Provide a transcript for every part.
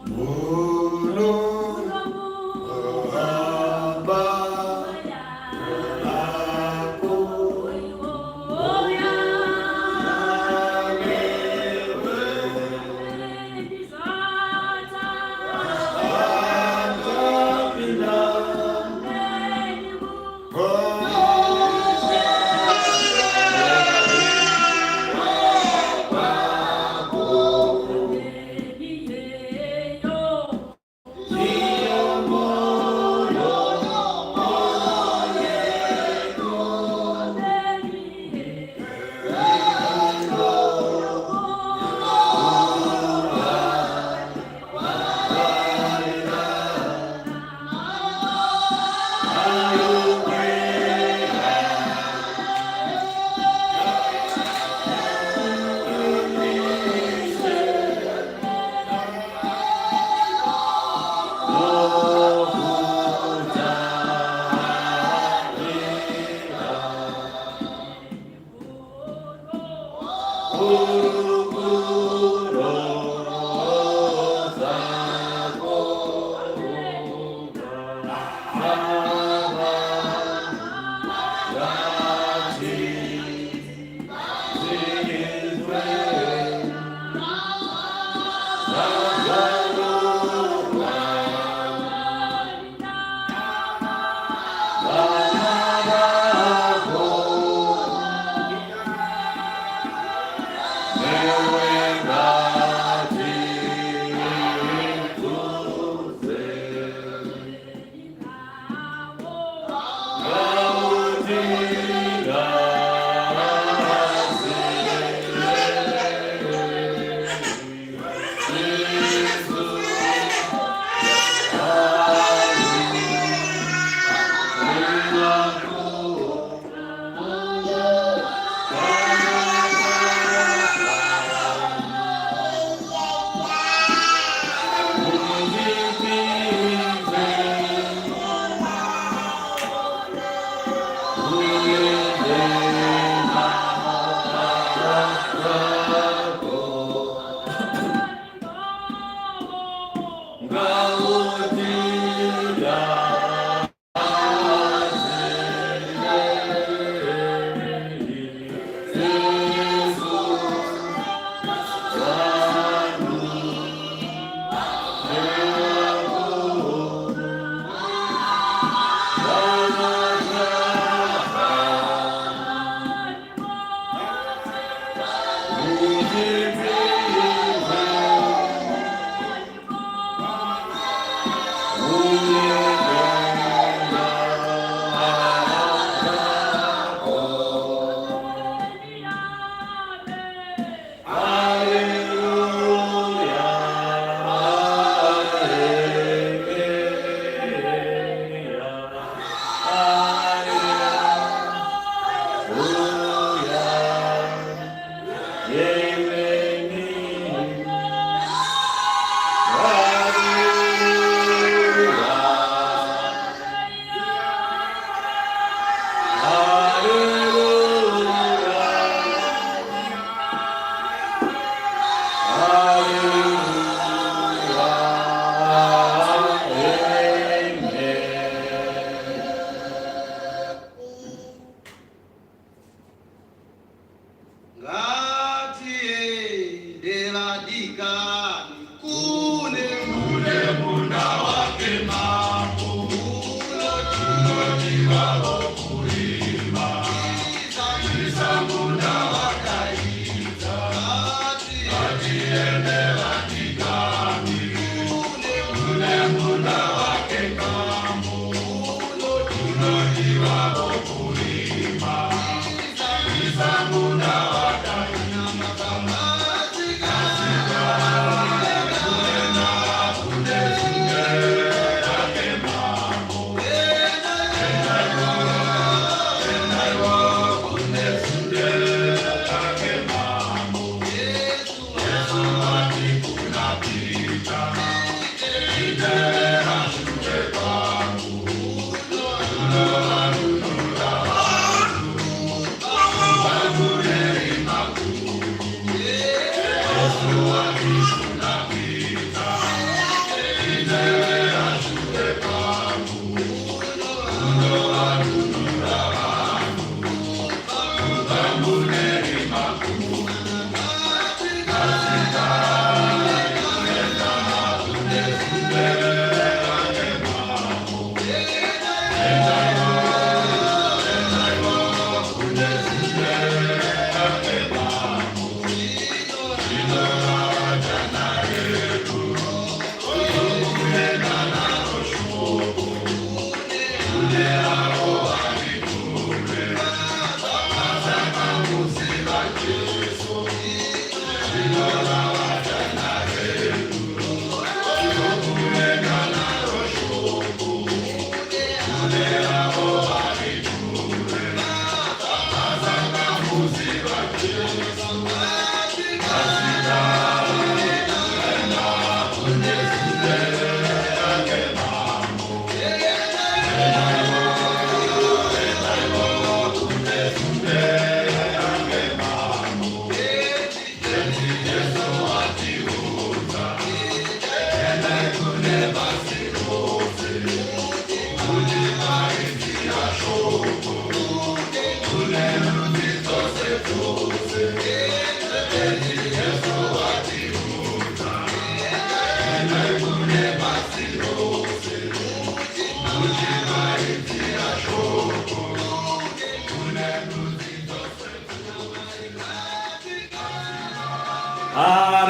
Mulung hamba aku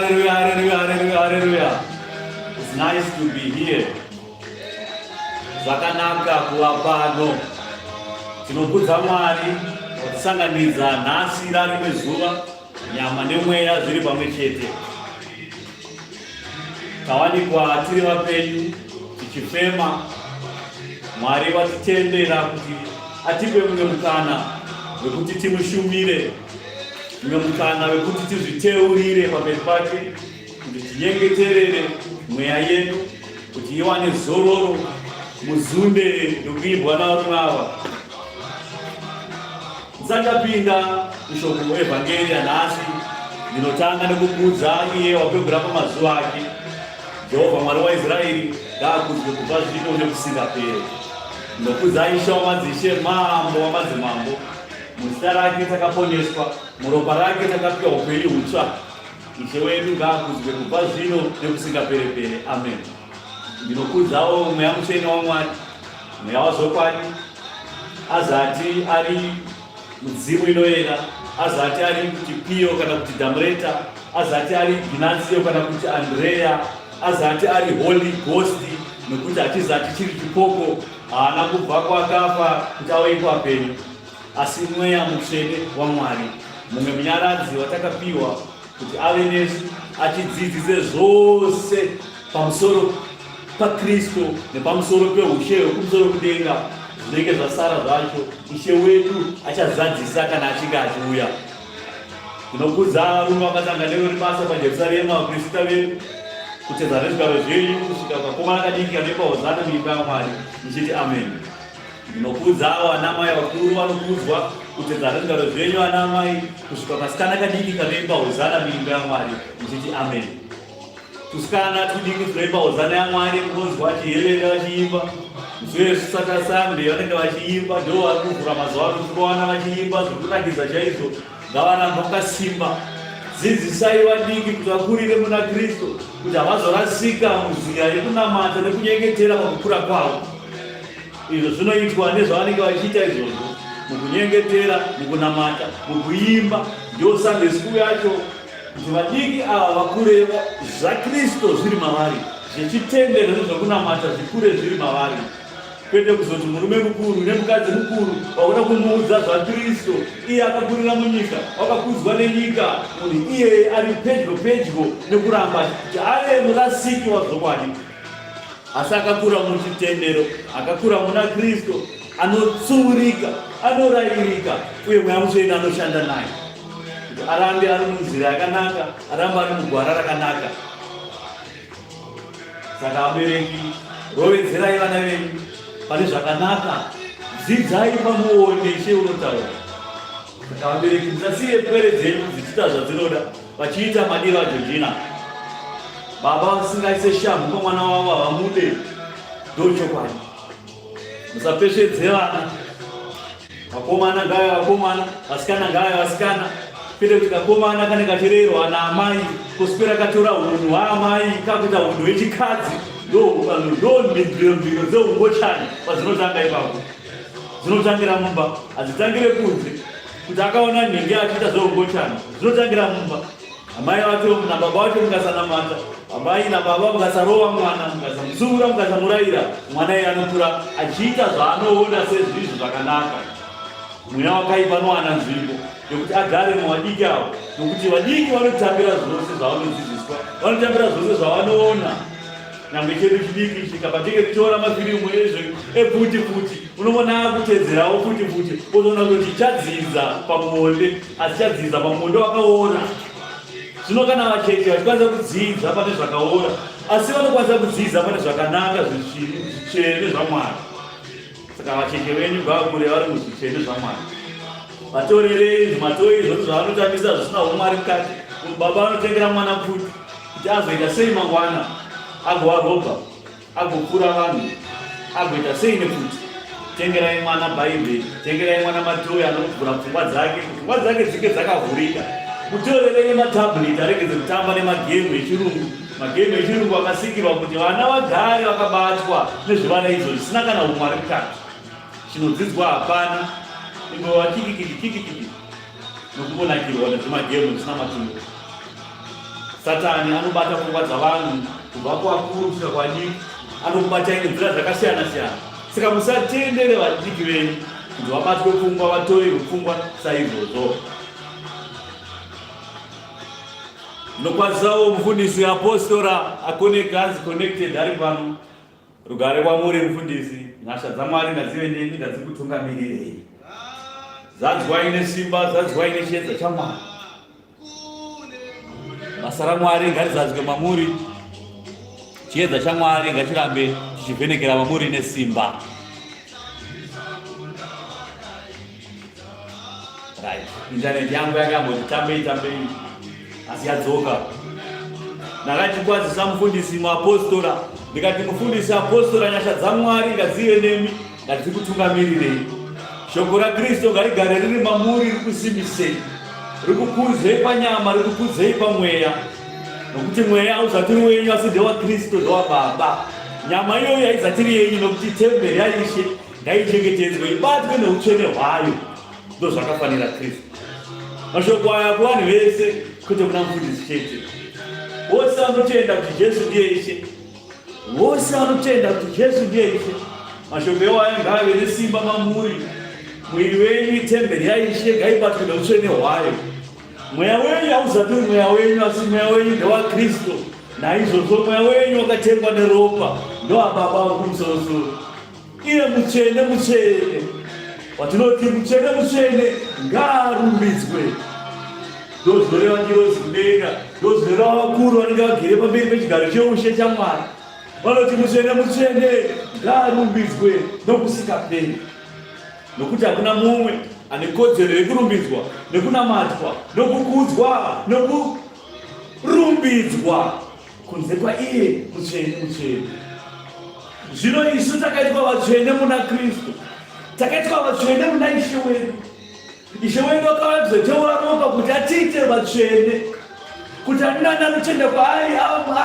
hallelujah, hallelujah, hallelujah, hallelujah. It's nice to be here. Zvakanaka kuva pano. Tinokudza Mwari kutisanganidza nhasi rimwe zuva, nyama nemweya zviri pamwe chete. Tawanikwa tiri vapenyu tichifema. Mwari watitendera kuti atipe mumwe mukana wekuti timushumire, mumwe mukana wekuti tizviteurire pamberi pake, kuti tinyengeterere mweya yedu, kuti iwane zororo muzunde nokuibwa navarume ava. Ndisangapinda mushoko wevhangeri yanhasi, ndinotanga nekukudza iye wapegura pamazuva ake. Jehovha Mwari waIsraeri ngaakudzwe kubva zvino nekusingaperi. Ndinokudza Ishe wamadzishe, Mambo wamadzimambo. Muzita rake takaponeswa, muropa rake takapiwa upenyu hutsva. Ishe wedu ngaakudzwe kubva zvino nekusingaperi. Amen. Ndinokudzawo mweya mutsvene waMwari, mweya wazokwadi, azati ari mudzimu inoyera, azati ari kuti Pio kana kuti Dhamreta, azati ari Ginazio kana kuti Andrea, azati ari Holy Ghost, nekuti hatizati chiri chipoko, haana kubva kwakafa kuti ave ipapenyu, asi mweya mutsvene waMwari, mumwe munyaradzi watakapiwa kuti ave nesu atidzidzise zvose pamusoro paKristu nepamusoro peushe hwekumusoro kudenga zvinenge zvasara zvacho. Ishe wedu achazadzisa kana achinge achiuya. Ndinokudza varume vakatanga nero basa paJerusarema, vaprista vedu, kutedza nezvigaro zvenyu kusvika kakomana kadiki kanoipa hozana muimba yaMwari, ndichiti amen. Ndinokudzawo anamai vakuru vanokudzwa kutedza nezvigaro zvenyu anamai, kusvika kasikana kadiki kanoipa hozana muimba yaMwari, ndichiti amen. Tusikana tudiki tunoipa hozana yaMwari, kunonzwa chihelele vachiimba, mushure Sata Sunday vanenge vachiimba, ndo vari kuvhura mazuva ano tinowana vachiimba zvokunakidza chaizvo. Ngavanamba mukasimba, dzidzisai vadiki kuti vakurire muna Kristu, kuti havazorasika munzira yekunamata nekunyengetera pakukura kwavo. Izvo zvinoitwa nezvavanenge vachiita izvozvo, mukunyengetera, mukunamata, mukuimba, ndio Sunday school yacho, kuti vadiki ava vakure zvaKristu zviri mavari, zvechitendero nezvokunamata zvikure zviri mavari. Kwete kuzoti murume mukuru nemukadzi mukuru vaona kumuudza zvaKristu, iye akakurira munyika, wakakudzwa nenyika, munhu iye ari pedyo nekuramba kuti ave murasiki wazvokwadi, asi akakura muchitendero, akakura muna Kristu, anotsuurika, anorayirika, uye mweya mutsvene anoshanda naye kuti arambe ari munzira yakanaka, arambe ari mugwara rakanaka. Saka vabereki, rovedzerai vana venyu pane zvakanaka, dzidzai pamuone Ishe unotaura. Saka vabereki, musasiye pwere dzenyu dzichiita zvadzinoda, vachiita madiro aJojina. Baba vasingaise shamhu pamwana wavo havamude, ndochokwadi. Musapesvedze vana. Vakomana ngave vakomana, vasikana ngave vasikana. Kwete kuti kakomana kane kachererwa naamai, kuswera katora unhu hwaamai kakuita unhu hwechikadzi, ndo mbiro dzeungochani padzinotanga ipapo. Dzinotangira mumba, hadzitangire kunze. Kuti akaona nhingi achiita zveungochani, dzinotangira mumba. Amai vacho nababa vacho mukasanamata, amai nababa mukasarova mwana, mukasamutsura, mukasamurayira, mwana iye anokura achiita zvaanoona sezvinhu zvakanaka. Mweya wakaipa anowana nzvimbo yekuti agare muvadiki avo, nokuti vadiki vanotambira zvose zvavanodzidziswa, vanotambira zvose zvavanoona. Nyangwe chedu chidiki chika patinge tichiona mafirimu efuti, unoona akutedzerawo futi, ozoona kuti chadzidza pamuonde, asi chadzidza pamuonde wakaora. Zvino kana vacheche vachikwanisa kudzidza pane zvakaora, asi vanokwanisa kudzidza pane zvakanaka zvichene zvaMwari. Saka vacheche venyu ngavakure vari muzvichene zvaMwari. Vatorerei zvimatoi zvose zvavanotambisa zvisina umwari mukati. Baba vanotengera mwana pfuti kuti azoita sei mangwana, agovarobha, agopfura vanhu, agoita sei nepfuti. Tengerai mwana Bhaibheri, tengerai mwana matoi anovhura pfungwa dzake dzinge dzakavhurika. Mutorerei matabhureti aregedze kutamba nemagemu echirungu. Magemu echirungu akasikirwa kuti vana vagare vakabatwa nezvivana izvo zvisina kana umwari mukati. Chinodzidzwa hapana, ingova kikikiki, nokumbonakirwa nezvimagemu zvisina matumbu. Satani anobata pfungwa dzavanhu kubva kuakuru kusvika kwadiki, anokubata nenzira dzakasiyana siyana. Saka musatendere vadiki venyu kuti vabatwe pfungwa, vatorerwe pfungwa saizvozvo. Ndinokwanisawo mufundisi Apostora Akone Gazi Connected ari pano. Rugare kwamuri mufundisi, nyasha dzaMwari ngadzive nemi, ngadzikutungamirirei. Zanzwai nesimba, zanzwai nechiedza chaMwari. Basa raMwari ngarizadzwe mamuri, chiedza chaMwari ngachirambe chichivhenekera mamuri nesimba. Right. Internet yangu yakamboti tambei asi yadzoka. Ndakachikwazisa mufundisi muApostora, ndikati mufundisi Apostora, nyasha dzaMwari ngadzive nemi, ngadzikutungamirirei. Shoko raKristu ngarigare riri mamuri, rikusimbisei, rikukuzei panyama, rikukuzei pamweya, nokuti mweya hauzatiri wenyu asi ndewaKristu, ndewaBaba. Nyama iyoyo haizatiri yenyu nokuti temberi yaIshe ngaichengetedzwe, ibatwe neutsvene hwayo. Ndozvakafanira Kristu. Mashoko aya kuvanhu vese, kwete kuna mufundisi chete. Vose vanotenda kuti Jesu ndiye Ishe, vose vanotenda kuti Jesu ndiye Ishe. Mashoko iwayo ngave nesimba mamuri. Mwiri wenyu itemberi yaIshe, ngaibatwe neutsvene hwayo. Mweya wenyu hauzatiri mweya wenyu asi mweya wenyu ndewaKristu. Naizvozvo mweya wenyu wakatengwa neropa, ndowaBaba vekumusoro-soro. Iye mutsvene mutsvene, watinoti mutsvene mutsvene ngaarumbidzwe. Ndozvinoreva ndirozi kudenga, ndozvinoreva vakuru vanenge vagere pamberi pechigaro cheushe chaMwari. Vanoti mutsvene mutsvene ngaarumbidzwe nokusingaperi. Nokuti hakuna mumwe ane kodzero yekurumbidzwa, nekunamatwa, nokukudzwa, nokurumbidzwa kunze kwaiye mutsvene mutsvene. Zvino isu takaitwa vatsvene muna Kristu, takaitwa vatsvene muna Ishe wedu. Ishe wedu akazoteura ropa kuti atiite vatsvene, kuti ani nani anotenda kwaari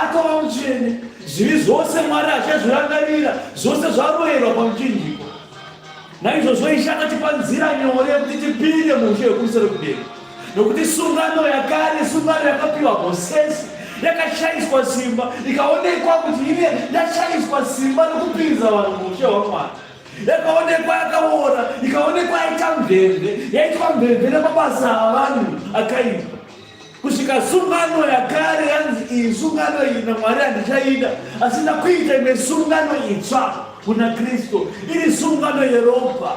atova mutsvene. Zvivi zvose Mwari achazvirangarira, zvose zvaroverwa pamuchinjiko. Naizvozvo Ishe akatipa nzira nyore yekuti tipinde muushe hwekumusoro kudenga. Nokuti sungano yakare, sungano yakapiwa Mozisi, yakashayiswa simba, ikaonekwa kuti ine yashayiswa simba nokupinza vanhu muushe hwaMwari. Yakaonekwa yakaora, ikaonekwa yaita mvemve, yaitwa mvemve nemabasa avanhu akaipa. Kusvika sungano yakare yanzi iyi sungano iyi naMwari handichaida, asi ndakuita imwe sungano itsva kuna Kristu, iri sungano yeropa.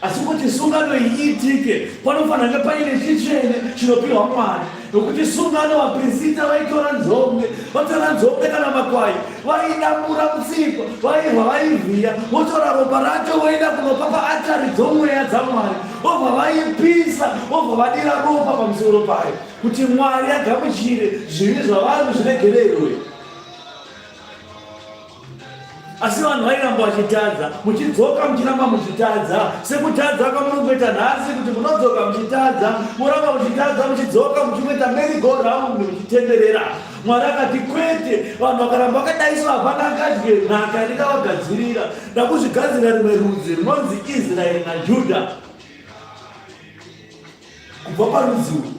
Asi kuti sungano iyi iitike, panofanira kunge paine chitsvene chinopiwa Mwari. Nokuti sungano vaprista vaitora nzombe, vatora nzombe kana makwai, vaidambura mutsipa, vairwa vaivhiya, votora ropa racho voenda kunopa paaritari dzomweya dzaMwari, vobva vaipisa, vobva vadira ropa pamusoro payo, kuti Mwari agamuchire zvivi zvavanhu zviregererwe. Asi vanhu vairamba vachitadza, muchidzoka muchiramba muchitadza, sekutadza kwamunongoita nhasi, kuti munodzoka muchitadza, muramba muchitadza, muchidzoka muchingoita merry-go-round muchitenderera. Mwari akati kwete, vanhu vakaramba vakadaiswa hapana angadye nhaka yandikavagadzirira, ndakuzvigadzira rimwe rudzi runonzi Israeri naJudha kubva parudzi urwu.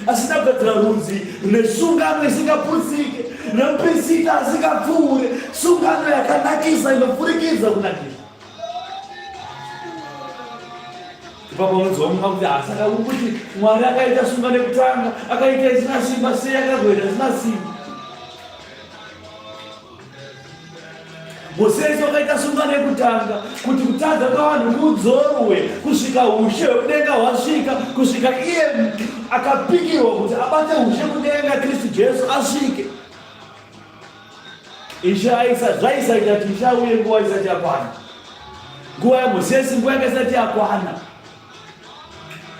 Asi ndagadzira rudzi rune sungano isingaputsike, nemuprista asingapfuure, sungano yakanakisa inopfurikidza kunakisa. Ipapo unonzwa mumwe kuti saka uri kuti Mwari akaita sungano yekutanga, akaita isina simba, sei akagoita isina simba. Mozisi wakaita sungano yekutanga kuti kutadza kwavanhu kudzorwe kusvika ushe hwekudenga hwasvika, kusvika iye akapikirwa kuti abate ushe kudenga, Kristu Jesu asvike. Ishe zvaisaita kuti Ishe auye nguva isati yakwana, nguva yaMozisi nguva yanga isati yakwana.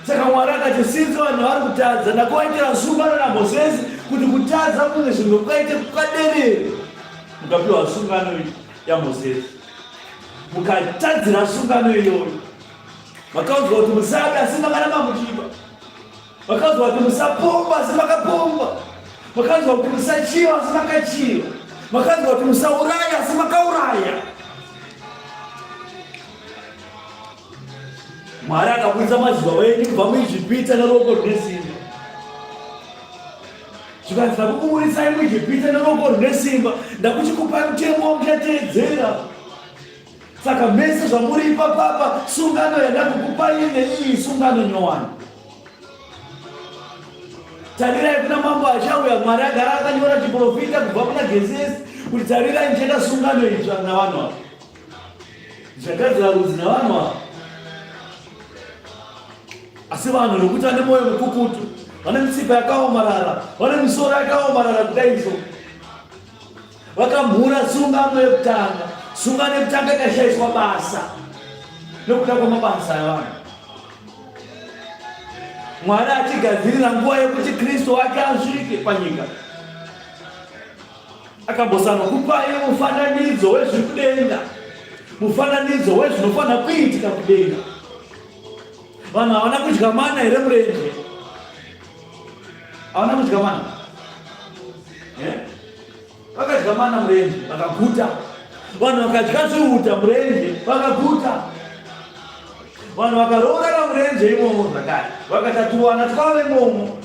Saka Mwari akati sinzi vanhu vari kutadza, ndakuvaitira sungano naMozisi kuti kutadza kune zvinhu kukaite kukaderere. Mukapiwa sungano yaMozisi, mukatadzira sungano iyoyo. Makaudzwa kuti musabe asi makaramba muchiba, makaudzwa kuti musapomba asi makapomba, makaudzwa kuti musachiva asi makachiva, makaudzwa kuti musauraya asi makauraya. Mwari akabudisa madzibaba enyu kubva muIjipita neruoko rune simba. zvikanzi ndakukumurisai muIjipita neruoko rune simba, ndakuchikupai mutemo wamuchatedzera. Saka mese zvamuri ipapapa, sungano yandakukupai neiyi sungano nyowani. Tarirai kuna mambo achauya, Mwari agara akanyora chiprofita kubva kuna Gezesi kuti tarirai ndichenda sungano itsva navanhu ava. Zvagadzira rudzi navanhu ava. Asi vanhu nokuti vane mwoyo mukukutu, vane mitsipa yakaomarara, vane misoro yakaomarara kudai so, vakamhura sungano yekutanga. Sungano yekutanga ikashayiswa basa nokuda kwamabasa avanhu. Mwari achigadzirira nguva yekuti Kristu wake asvike panyika, akambosana kupai mufananidzo wezviri kudenga, mufananidzo wezvinofanira kuitika kudenga. Vanhu havana kudya mana here murenje? Havana kudya mana? Vakadya mana murenje vakaguta. Vanhu vakadya zvihuta murenje vakaguta. Vanhu vakaroorera murenje imomo zvakare, vakatatuwana twave imomo,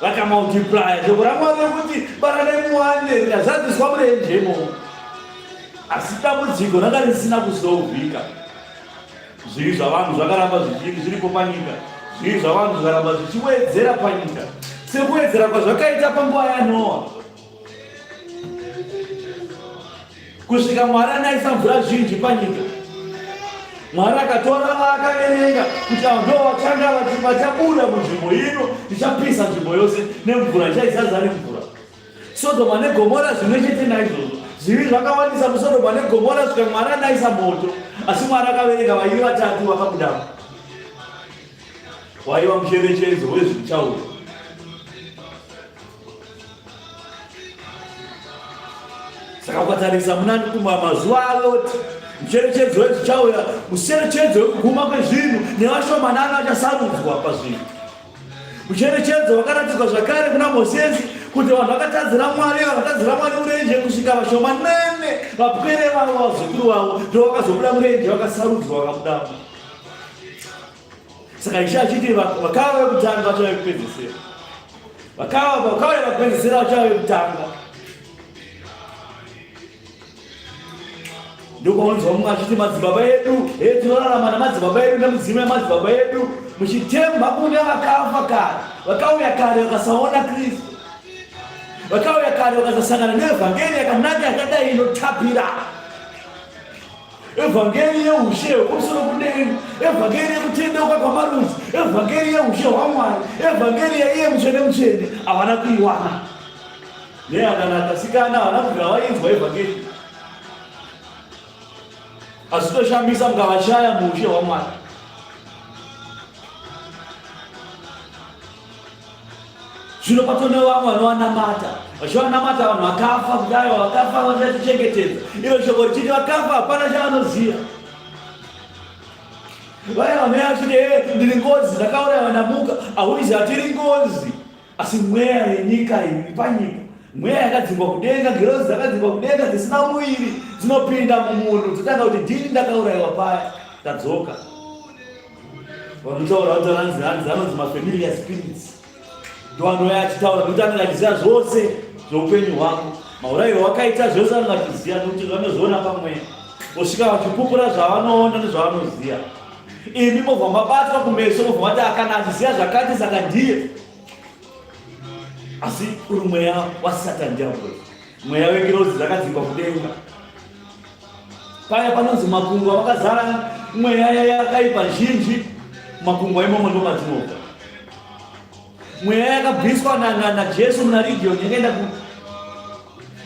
vakamultiplya. Shoko raMwari rekuti baranai muwande rikazadziswa murenje imomo. Asi dambudziko ranga risina kuzovhika. Zvivi zvavanhu zvakaramba zviripo panyika, zvivi zvavanhu zvakaramba zvichiwedzera panyika, sekuwedzera kwazvakaita panguva yaNoa. Kusvika Mwari anaisa mvura zhinji panyika, Mwari akatora vaakaverenga kuti ndo vachanga vachabuda munzvimbo ino, ndichapisa nzvimbo yose nemvura, ndichaizadza nemvura. Sodoma neGomora zvimwe chete naizvozvo, zvivi zvakawandisa muSodoma neGomora, svika Mwari anaisa moto. Asi Mwari akaverenga vaivi vatatu vakabudamo, waiva mucherechedzo wezvichauya. Saka ukatarisa muna mazuva aloti, mucherechedzo wezvichauya, mucherechedzo wekuguma kwezvinhu nevashomanana vachasarudzwa pazvinhu. Mucherechedzo wakaratidzwa zvakare kuna Mozisi kuti vanhu vakatadzira Mwari, vakatadzira Mwari murenje kusvika vashomanene vapwere vavo vazukuru vavo ndovakazobuda murenje vakasarudzwa vakabudamo. Saka Ishe achiti vakava vekutanga vachava vekupedzisira, vakauya vakupedzisira vachava vekutanga. Ndokuonzwa mumwe achiti madzibaba edu, tinorarama namadzibaba edu nemudzimu yamadzibaba edu muchitemba kune vakafa kare, vakauya kare vakasaona Kristu, vakauya kare vakasasangana neevhangeri yakanaka yakadai inotapira, evhangeri yeushe hwekusoro kudenga, evhangeri yekutendeuka kwamarudzi, evhangeri yeushe hwaMwari, evhangeri yaiye mutsvene mutsvene. Havana kuiwana. Neakanasikana havana kubvira vainzwa evhangeri. Asi toshambisa mukavashaya muushe hwaMwari. Zvino patone vamwe vanovanamata, vachivanamata vanhu vakafa kudai, vakafa vachatichengetedza. Iro shoko richiti vakafa hapana chavanoziva. Vaya vanoya vachiti ndiri ngozi, ndakauraiwa namuka. Haurizi hatiri ngozi, asi mweya yenyika iri panyika, mweya yakadzingwa kudenga, ngerozi dzakadzingwa kudenga dzisina muviri dzinopinda mumunhu, dzotanga kuti ndini ndakauraiwa paya, tadzoka. Vanotaura kuti anonzi mafamiliar spirits. Ndovanoya achitaura kuti anenge achiziva zvose zveupenyu hwako, maurayiro wakaita zvose anenge achiziva, nokuti vanozoona pamweya, vosvika vachipupura zvavanoona nezvavanoziva. Imi mobva mabatwa kumeso, mobva mati akana achiziva zvakati saka ndiye. Asi uri mweya waSatani diabhori, mweya wengirozi dzakadzingwa kudenga. Paya panonzi makungwa vakazara mweya yakaipa zhinji, makungwa imomo ndo madzinobva. Mweya yakabviswa naJesu muna region yakaenda kuti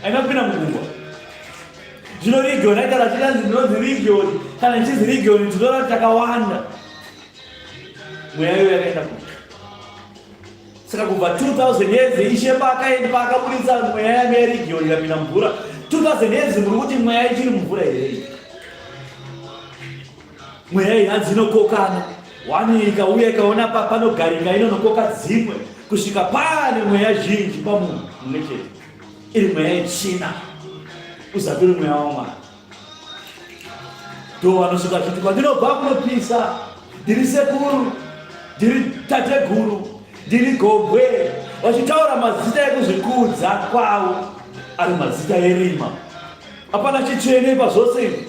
haina kupinda mukungwa. Zvino region aitara chinanzi ndinonzi region, kana ichizi region tinoona takawanda. Mweya iyoyo yakaenda kuti. Saka kubva 2000 years Ishe paakaburitsa mweya yanga yeregion ikapinda mvura, 2000 years muri kuti mweya ichiri mvura here. Mweya iyi hadzinokokana, wani ikauya ikaona panogarika inonokoka dzimwe kusvika pane mweya zhinji pamunhu mumwe chete, iri mweya yechina, uzapiri mweya waMwari. Ndo vanosvika kuti kwandinobva kunopisa, ndiri sekuru, ndiri tateguru, ndiri gobwe, vachitaura mazita ekuzvikudza kwavo ari mazita erima. Hapana chitsvene pazvose izvi,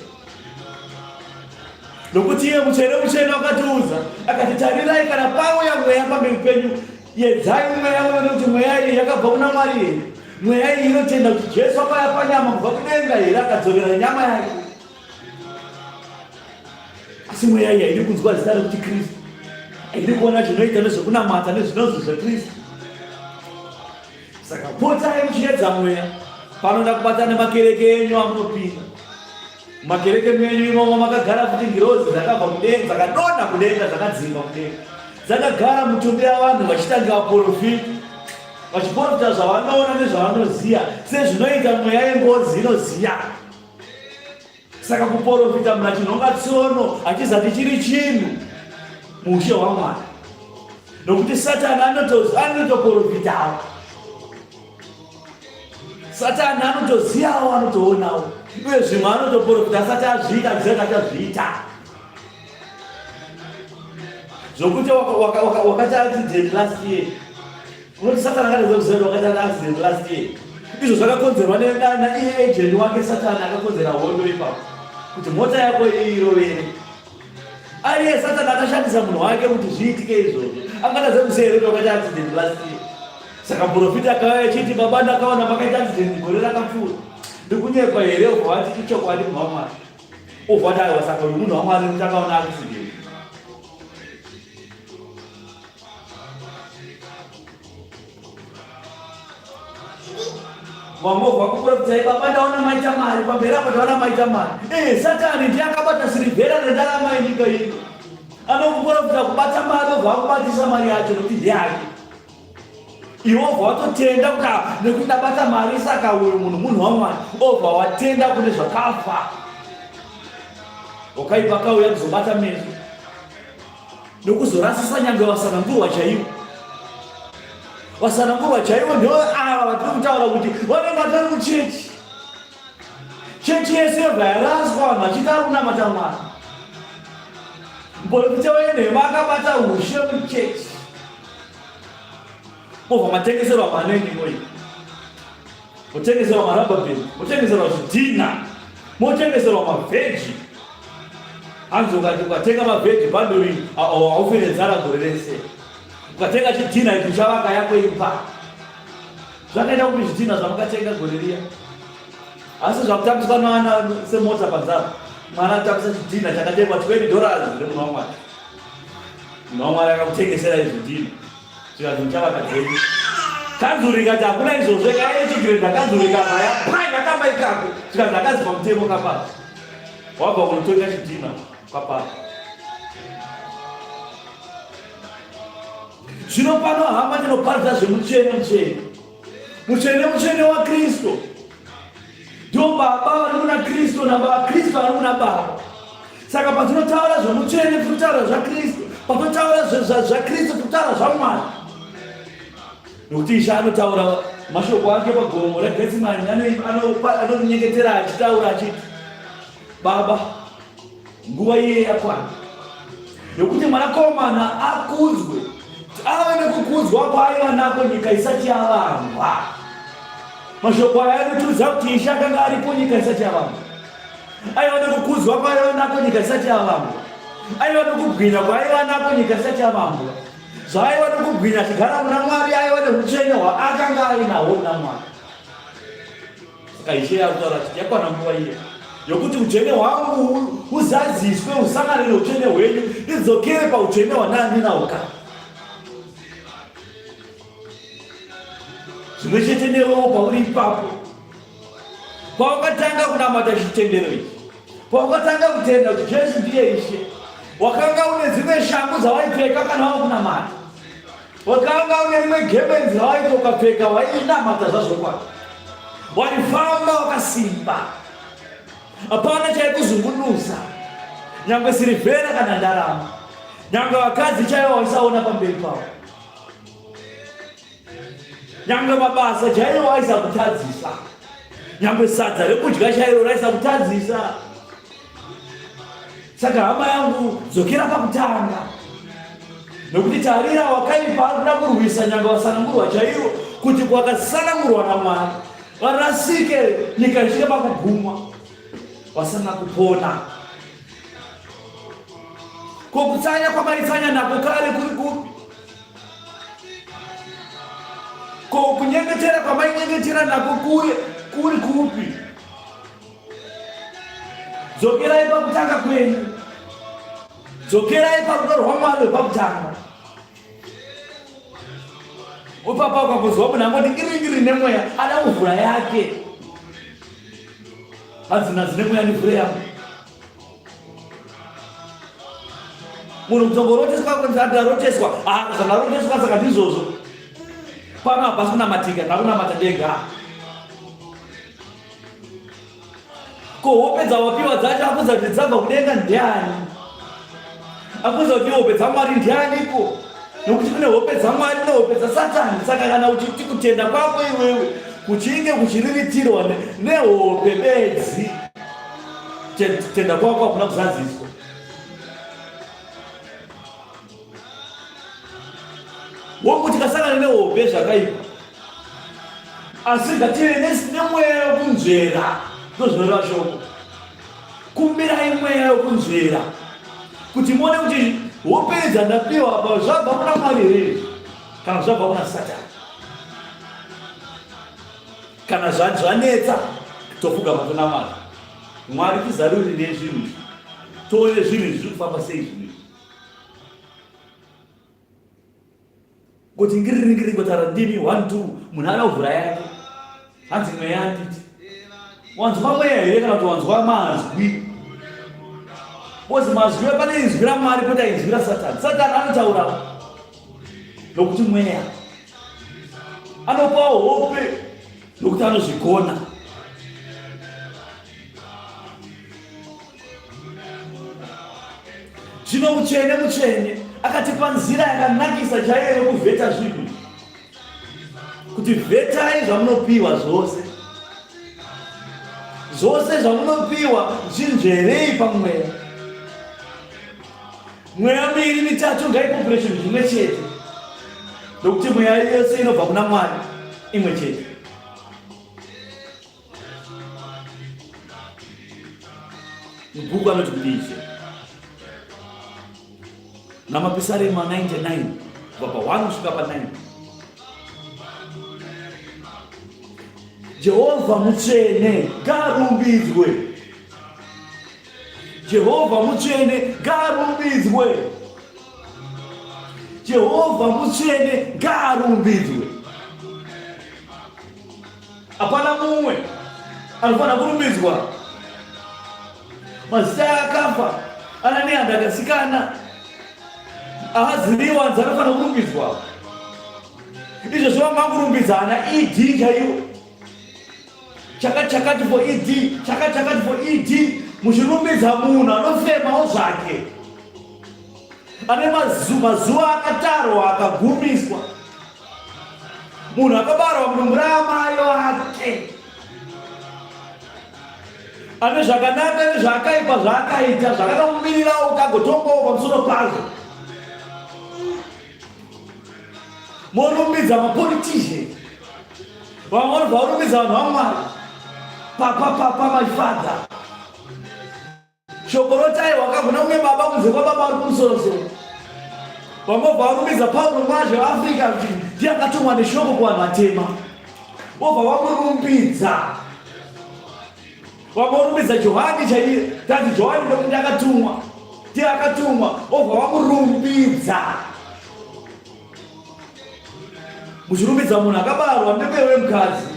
nokuti iye mutsvene wakatiudza akati, tarirai kana pauya mweya pamberi penyu, yedzai mweya wene kuti mweya iyi yakabva kuna Mwari here, mweya iyi inotenda kuti Jesu akauya panyama kubva kudenga here akadzokera nyama yake. Asi mweya iyi haidi kunzwa zita rekuti Kristu, haidi kuona zvinoita nezvekunamata nezvinonzi zveKristu. Saka potai muchiedza mweya panoda kubata nemakereke enyu amunopinda. Makereke menyu imomo makagara kuti ngirozi dzakabva kudenga, dzakadonha kudenga, dzakadzimba kudenga, dzakagara mutumbi yavanhu vachitanga vaprofita, vachiprofita zvavanoona nezvavanoziya, sezvinoita mweya yengozi inoziya. Saka kuprofita muna chinonga tsono hachizati chiri chinhu muushe hwaMwari, nokuti Satani anotoprofitawo. Satani anotoziyawo, anotoonawo, uye zvimwe anotoprofita asati azviita zvisati achazviita. Zvokuti wakati accident last year, unoti Satani akatozoziva wakati ane accident last year, izvo zvakakonzerwa naiye agent wake Satani akakonzera hondo ipapo kuti mota yako irovere. Ariye Satani akashandisa munhu wake kuti zviitike izvozvo. Angadaze kuseerera wakati accident last year. Saka profita akauya achiti, baba ndakaona pakaita accident gore rakapfuura, ndikunyepa here? Obva ati ichokwadi munhu waMwari. Obva ati aiwa, saka uyu munhu waMwari kuti akaona accident. Vamwe vakuprofita, baba ndaona maita mari, pamberi apo ndaona maita mari. Satani ndiye akabata sirivhera nendarama yenyika ino. Anokuprofita kubata mari, obva akubatisa mari yacho nokuti ndeyake. Iwe obva watotenda kuti nekuti ndabata mari saka uyu munhu waMwari, obva watenda kune zvakafa. Wakaipa kauya kuzobata meso nokuzorasisa nyangwe vasanangurwa chaivo. Vasanangurwa chaivo ndivo ava vatiri kutaura kuti vanenge vari muchechi. Chechi yese yobva yaraswa, vanhu vachiita kunamata Mwari. Muprofita wenhema akabata ushe muchechi. Obva matengeserwa maneni moyi, motengeserwa marabhabheni, motengeserwa zvidhina, motengeserwa mavheji. Hanzi ukatenga mavheji bandori haufi nenzara gore rese. Ukatenga chidhina ichi chavaka yako imba. Zvakaenda kuti zvidhina zvamakatenga gore riya, asi zvakutambiswa naana semota panzara. Mwana atambisa chidhina chakatengwa $20 remunhu waMwari. Munhu waMwari akakutengesera izvidhina, zvikazvo chavakadzeni. Kanzuri ikati hakuna izvozvo, kaechigirenda kanzuri ikabaya pai ndakamba ikako, zvikazvo akazipa mutemo kapapa. Wabva kunotonga chidhina kapapa. Zvino pano hama ndinoparidza zvemutsvene mutsvene waKristu. Ndio baba vari muna Kristu naKristu vari muna baba. Saka patinotaura zvemutsvene tinotaura zvaKristu, patinotaura zvaKristu tinotaura zvaMwari. Nokuti Ishe anotaura mashoko ake pagomo reGetsemani, anonyengetera achitaura achiti, Baba, nguva iye yakwana yokuti mwanakomana akudzwe, ave nekukudzwa kwaaiva nako nyika isati yavambwa. Mashoko aya anotiudza kuti Ishe akanga aripo nyika isati yavambwa. Aiva nekukudzwa kwaaiva nako nyika isati yavambwa. Aiva nekubwinya kwaaiva nako nyika isati yavambwa. Zvaiva nekubwinya achigara muna Mwari, aiva neutsvene hwaakanga ainahwo muna Mwari. Saka Ishe akutaura kuti yakwana nguva iye yokuti utsvene hwangu huzadziswe, husangane neutsvene hwenyu, ndidzokere pautsvene hwandandinawo kare. Zvimwe chete newewo pauri ipapo, paukatanga kunamata chitendero ichi, paukatanga kutenda kuti Jesu ndiye Ishe, wakanga une dzimwe shangu dzawaipfeka kana wakunamata, wakanga une rimwe gebenzi rawaita ukapfeka wainamata zvazvo kwako, waifamba wakasimba, hapana chaikuzungunusa, nyangwe sirivhera kana ndarama, nyangwe vakadzi chaivo waisaona pamberi pavo, nyangwe mabasa chaivo waisa kutadzisa, nyangwe sadza rekudya chairo raisa kutadzisa. Saka hama yangu, dzokera pakutanga. nokuti tarira wakaipa arikuda kurwisa nyanga wasanangurwa chairo kuti kwakasanangurwa naMwari varasike nyika isvike pakuguma vasana kupona. Ko kutsanya kwamaitsanya nako kare kuri kupi? Ko kunyengetera kwamainyengetera nako kuri kupi? Dzokerai pakutanga kwenyu, dzokerai parudo rwaMwari rwepakutanga. Upapa ukakuzwa munhu angoti iringiri nemweya ada kuvhura yake, hadzina dzine mweya nemvura yako. Munhu kutomboroteswa kwenzadaroteswa zvakaroteswa saka ndizvozvo panga basi kunamatika nakunamata denga. Ko hope dzawapiwa dzacho akuza kuti dzabva kudenga ndiani? Akuza kuti hope dzaMwari ndianiko? Nokuti kune hope dzaMwari nehope dzaSatani. Saka kana uchiti kutenda kwako iwewe kuchinge kuchiriritirwa nehope bedzi, kutenda kwako hakuna kuzadziswa. Wokuti kasangana nehope zvakaipa, asi ngative nemweya wekunzvera. Ndozvinoreva shoko, kumbirai mweya wekunzvera kuti muone kuti hope dzandapiwa apa zvabva kuna Mwari here kana zvabva kuna Satani. Kana zvanetsa tofuga kuna Mwari. Mwari tizarurire zvinhu, toone zvinhu zviri kufamba sei zvinhu. Kuti ngiriringiri kutara ndimi 1 2 munhu ana kuvhura yake hanzi mweya anditi wanzwa mweya here kana kuti wanzwa mazwi? Kozi mazwi pane izwi raMwari kwete izwi raSatani. Satani anotaura nokuti mweya anopawo hope nokuti anozvigona. Zvino mutsvene akatipa nzira yakanakisa chaiyo yekuvheta zvinhu, kuti vhetai zvamunopiwa zvose zvamunopiwa zvinzverei pamweya. Mweya miviri mitatu ngaipupure chinhu chimwe chete, nokuti mweya yose inobva kuna Mwari imwe chete. Mubhuku anoti kuti izvi namapisarema 99 kubva pa1 kusvika pa9, Jehovha mutsvene ngaarumbidzwe, Jehovha mutsvene ngaarumbidzwe, Jehovha mutsvene ngaarumbidzwe. Hapana mumwe anofanira kurumbidzwa. Mazita akafa ana nehanda akasikana ahaziviwa dzanofanira kurumbidzwa. Izvo zvavangangurumbidzana id chaiyo, chakachakati for id, chakachakati for id. Muchirumbidza munhu anofemawo zvake, ane mazuva akatarwa akagumiswa, munhu akabarwa mudumbu raamai vake, ane zvakanaka nezvakaipa zvaakaita zvakanomumirirawo ukagotongawo pamusoro pazvo. Morumbidza mapolitician, vamwe vanobva varumbidza vanhu vaMwari, papa my father. Shoko rotaiwa wakagona kunge baba kunze kwababa ari kumusoro-soro. Vamwe varumbidza Paulo mwaje weAfrica kuti ndiye akatumwa neshoko kuvanhu vatema, vobva vamurumbidza. Vamwe varumbidza Johani chaiye, tati Johani ndokuti akatumwa, ndiye akatumwa, vobva vamurumbidza. Muchirumbidza munhu akabarwa nebewe wemukadzi,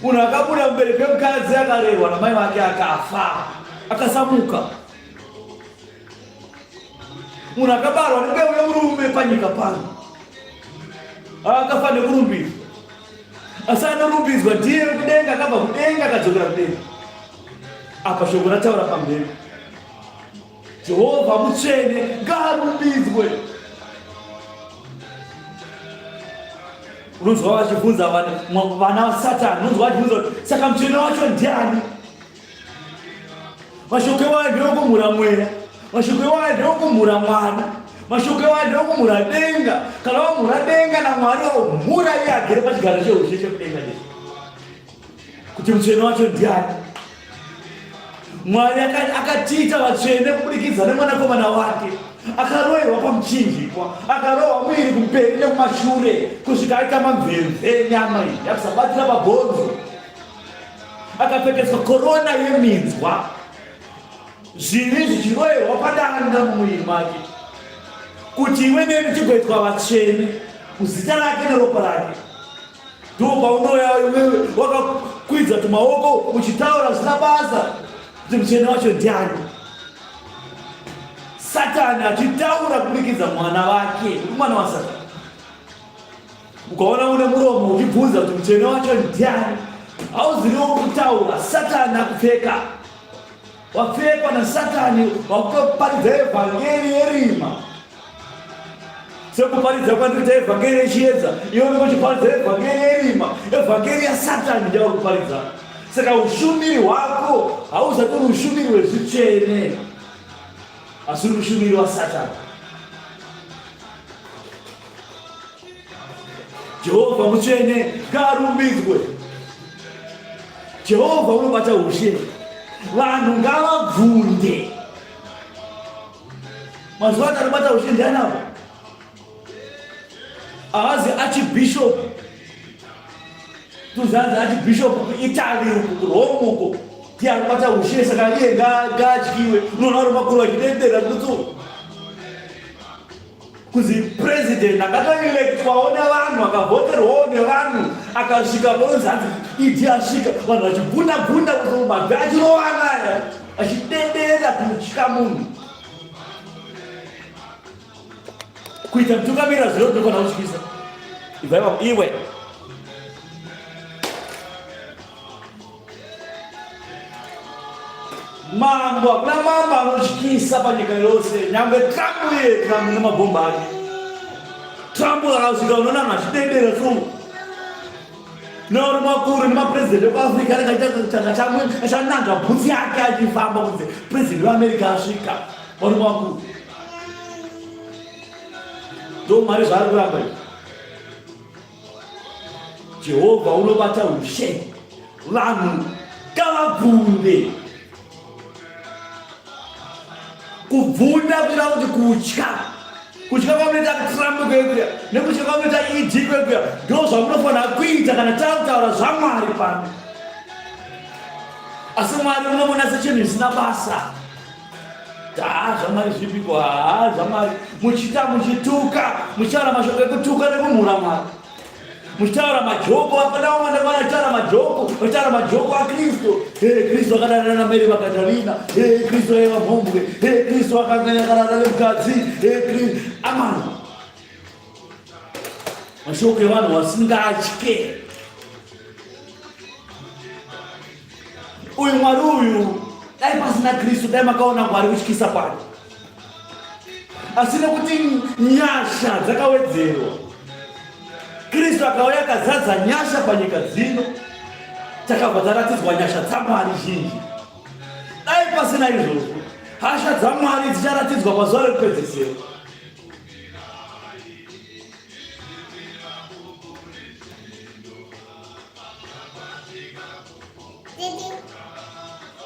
munhu akabuda mubereko wemukadzi akarerwa namai vake akafa akasamuka, munhu akabarwa nebewe wemurume panyika pano akafa nekurumbidzwa. Asi anorumbidzwa ndiye kudenga, akabva kudenga akadzokera kudenga. Apa shoko rataura pamberi, Jehovha mutsvene ngaarumbidzwe. Unonzwa vachibvunza vana vaSatani, unonzwa vachibvunza saka mutsvene wacho ndiani? Mashoko ewayo ndeokumhura mweya, mashoko ewayo ndeokumhura mwana, mashoko evanhu okumhura denga kana wamhura denga naMwari omhura iye agere pachigaro cheushe chekudenga dei kuti mutsvene wacho ndiani. Mwari akatiita vatsvene kubudikidza nemwanakomana wake, akaroherwa pamuchinjikwa, akarohwa muiri kumberi nekumashure kusvika aita mamvemve nyama iyi yakusabatira mabhonzo, akapfekedzwa korona yeminzwa, zvivi zvichiroherwa padanga mumuviri make, kuti iwe neni tigoitwa vatsvene muzita rake neropa rake. Ndo paunouya iwewe wakakwidza tumaoko uchitaura zvisina basa kuti mutsvene wacho ndiani. Satani achitaura kubudikidza mwana wake, mwana wa Satani. Ukaona une muromo uchibvunza kuti mutsvene wacho ndiani, hauziviwo kutaura. Satani akupfeka, wapfekwa naSatani wakuparidza evhangeri yerima. Sekuparidza kwandikuita evhangeri yechiedza, iwe urikuchiparidza evhangeri yerima, evhangeri yaSatani ndiyo kuparidza. Saka ushumiri hwako hauzati uri ushumiri hwezvitsvene, asi uri ushumiri waSatani. Jehovha mutsvene, ngaarumbidzwe. Jehovha unobata ushe, vanhu ngavabvunde. Mazuva ano anobata ushe ndiani apa? Haazi archbishop, tuzanzi archbishop kuItaly kuRome uko ndiye anobata ushe, saka iye ngaatyiwe. Unoona uri makuru achidedera kutso kuzi president akatoelektwawo nevanhu, akavhoterwawo nevanhu, akasvika ponzanzi idi asvika, vanhu vachibvunda-bvunda kuzomabve achirovana achidedera kutya munhu. Kuita mutungamirira zviro ndokona kutyisa. Iwe mambo, hakuna mambo anotyisa panyika yose, nyangwe Trump yega nemabhomba ake. Trump akasvika unoona vanhu achidedera so neuri makuru nemapresident ekuAfrica akaita chamwe achananga bhutsi yake achifamba kunze president weAmerica asvika, uri makuru. Ndo Mwari zvaari kuramba izvi. Jehovha unobata ushe, vanhu ngavabvunde. Kubvunda kuita kuti kutya kwamunoita Trump kwekuya nekutya kwamunoita ED kwekuya ndo zvamunofanira kuita kana takutaura zvaMwari pano. Asi Mwari unomona sechinhu zvisina basa. ZvaMwari zvipiko, zvaMwari muchita muchituka, muchitaura mashoko ekutuka nekumhura Mwari, muchitaura majoko. Apana umwe anotaura majoko, muchitaura majoko aKristu. Kristu akadanana naMary Magadalena, Kristu aiva mhombwe, Kristu akadanana nemukadzi, amani mashoko evanhu vasingatye. Uyu Mwari uyu dai pasina Kristu dai makaona Mwari kutyisa kwake, asi nekuti nyasha dzakawedzerwa, Kristu akauya akazadza nyasha panyika dzino, takabva taratidzwa nyasha dzaMwari zhinji. Dai pasina izvozvo, hasha dzaMwari dzicharatidzwa pazuva rekupedzisira.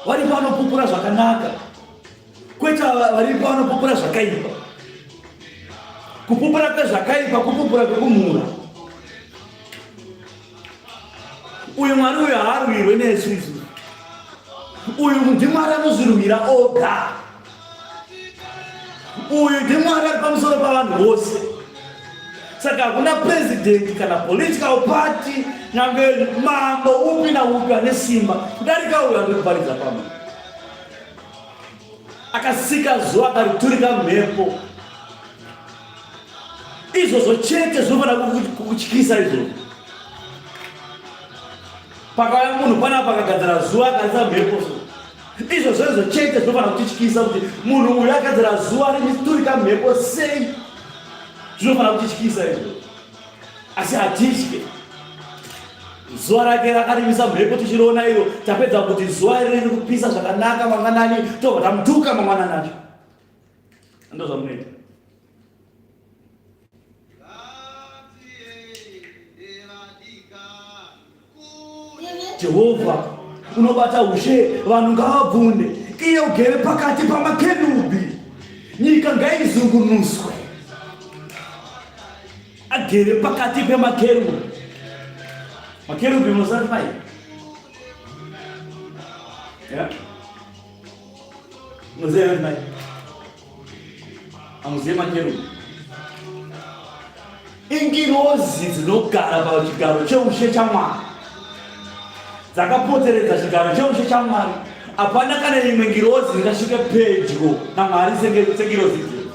Varipo vanopupura zvakanaka, kwete varipo vanopupura zvakaipa. Kupupura kwezvakaipa kupupura kwekumhura. Uyu Mwari uyu haarwirwe nesu isu. Uyu ndiMwari anozvirwira oga. Uyu ndiMwari ari pamusoro pavanhu vose. Saka hakuna president kana political party nyange mambo upi na upi ane simba kudarika uyu anoparidza pamwe. Akasika zuva akariturika mhepo. Izvozvo chete zvinofanira kukutyisa izvozvo. Pakauya munhu panapa akagadzira zuva akaisa mhepo so, izvozvo chete zvinofanira kutityisa kuti munhu uyu akagadzira zuva rimiturika mhepo sei. Zvinofanira kutityisa izvozvo, asi hatitye. Zuva rake rakarimisa mhepo tichiriona iro, tapedza kuti zuva iri riri kupisa zvakanaka mangwanani, tobva tamutuka mangwanani acho. Ndo zvamunoita. Jehovha unobata ushe vanhu ngavabvunde, iye ugere pakati pamakerubi, nyika ngaizungunuswe, agere pakati pemakerubi. Makerubi munosati mai? Muziva mai? Amuziva makerubi? Ingirozi dzinogara pachigaro cheushe chaMwari, dzakapoteredza chigaro cheushe chaMwari. Hapana kana imwe ngirozi ingasvike pedyo naMwari sengirozi idzi.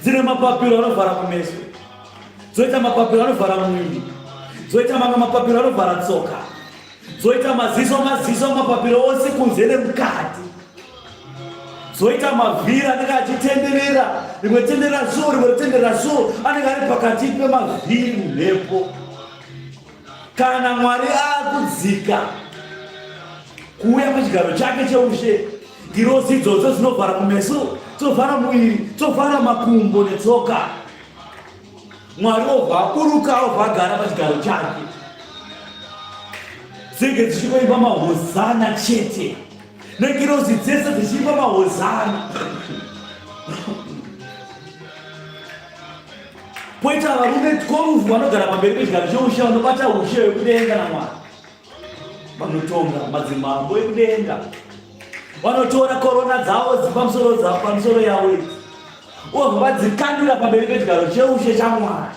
Dzine mapapiro anovhara kumeso, dzoita mapapiro anovhara muviri, dzoita mamwe mapapiro anovhara tsoka, dzoita maziso mapapiro ose kunze nemukati, dzoita mavhiri anenge achitenderera, rimwe tenderera so, rimwe tenderera so, anenge ari pakati pemavhiri mumhepo. Kana Mwari akudzika kuuya pachigaro chake cheushe, ngirozi idzodzo dzinovhara kumeso, dzovhara muviri, dzovhara makumbo netsoka. Mwari obva aburuka, obva agara pachigaro chake, dzinge dzichimboimba mahozana chete, nengirozi dzese dzichiimba mahozana. Poita varume 12 vanogara pamberi pechigaro cheushe, vanobata ushe hwekudenga naMwari. Vanotonga madzimambo ekudenga, vanotora korona dzavo pamusoro yavo idzi, vobva vadzikandira pamberi pechigaro cheushe chaMwari,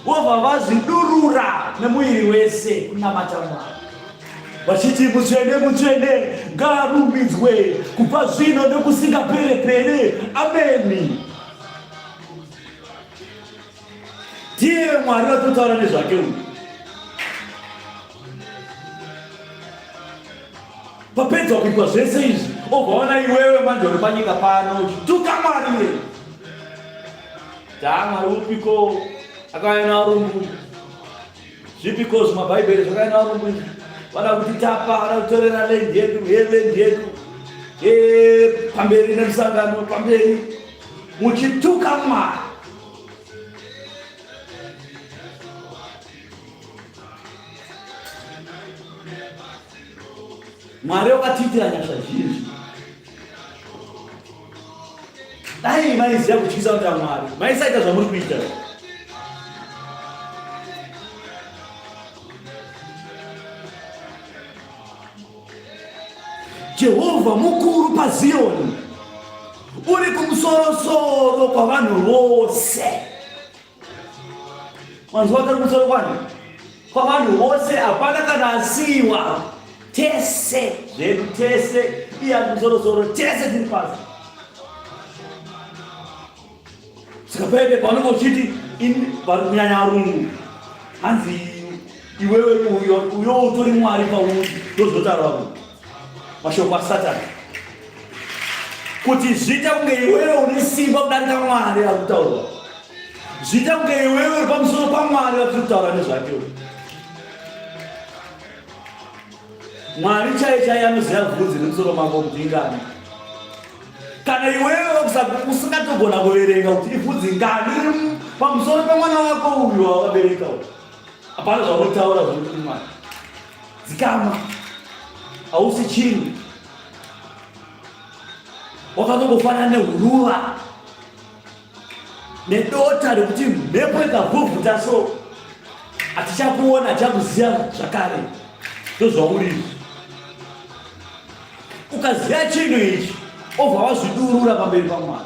vobva vazvidurura nemuviri wese kunamata Mwari, vachiti mutsvene mutsvene ngaarumbidzwe kubva zvino nokusingapere-pere. Ameni. Ndiye Mwari atotaura nezvake uyu. Papedzwa kuitwa zvese izvi, obva ona iwewe manje uri panyika pano uchituka Mwari. Mwari upiko akauya navarungu? Zvipiko zvimabhaibheri zvakauya navarungu? Vada kutitapa, vada kutorera lendi yedu pamberi nemusangano, pamberi muchituka Mwari. Mwari wakatiitira nyasha zhinji. Dai maiziva kutyisa kuti Mwari, maisaita zvamuri kuita. Jehovha mukuru paZioni, uri kumusoro-soro kwavanhu vose. Vanhu vakari kumusoro kwani? Kwavanhu vose, hapana kana asiyiwa. Tese zvedu tese, iye ari kumusoro-soro, tese tiri pasi. Saka paipe paunenge uchiti vari kunyanya varungu, hanzi iwewe uyo utori Mwari pauri, ndozvotaura mashoko aSatani, kuti zviita kunge iwewe une simba kudarika Mwari ari kutaura, zviita kunge iwewe uri pamusoro paMwari ari kutaura nezvake. Mwari chaiye anoziva bvudzi nemusoro mako kuti ingani. Kana iwewe usingatogona kuverenga kuti ibvudzi ngani iri pamusoro pemwana wako uyu wawakabereka, hapana zvaunotaura zvokuti Mwari. Dzikama, hausi chinhu, wakatofanana nehuruva nedota rekuti mhepo ikabvuvhuta so hatichakuona, hatichakuziva zvakare. Ndozvauri. Ukaziva chinhu ichi, obva wazvidurura pamberi paMwari.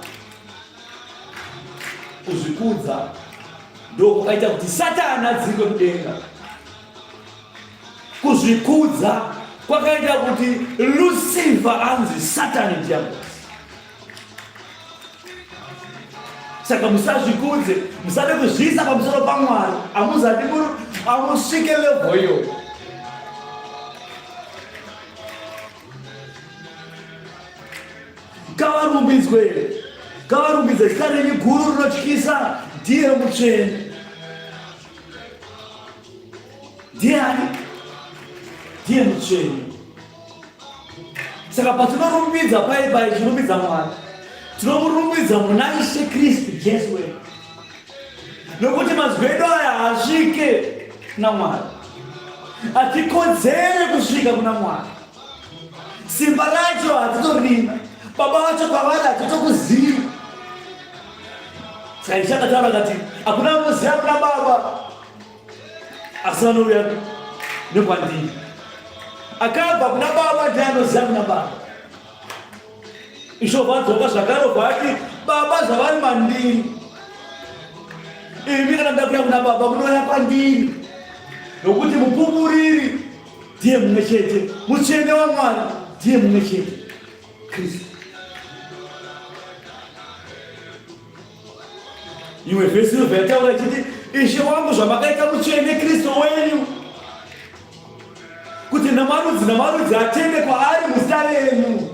Kuzvikudza ndokwakaita kuti Satani adzingwe kudenga. Kuzvikudza kwakaita kuti Lucifer anzi Satani diablos. Saka musazvikudze, musade kuzviisa pamusoro paMwari, hamuzati hamusvike level iyoyo. Ngavarumbidzwe zita renyu guru rinotyisa, ndiye mutsvene. Ndiani? Ndiye mutsvene. Saka patinorumbidza paipai tichirumbidza Mwari, tinomurumbidza muna Ishe Kristu Jesu wedu, nokuti mazwi edu aya haasvike naMwari. atikodzere kusvika kuna Mwari. Simba racho hatitorina, baba vacho kwavari hatitokuziva. Saka ichakataura kati hakuna unoziva kuna baba asi vanouya nekwandiri. Akabva kuna baba ndiye anoziva kuna baba. Isho vadzoka zvakaro vati baba zvavari mandiri. Imi kana ndakuya kuna baba munouya kwandiri, nokuti mupupuriri ndiye mumwe chete, mutsvene waMwari ndiye mumwe chete, Kristu. Imwe vhesi inobva yataura ichiti Ishe wangu zvamakaita mutsvene Kristu wenyu, kuti namarudzi atende kwaari muzita renyu.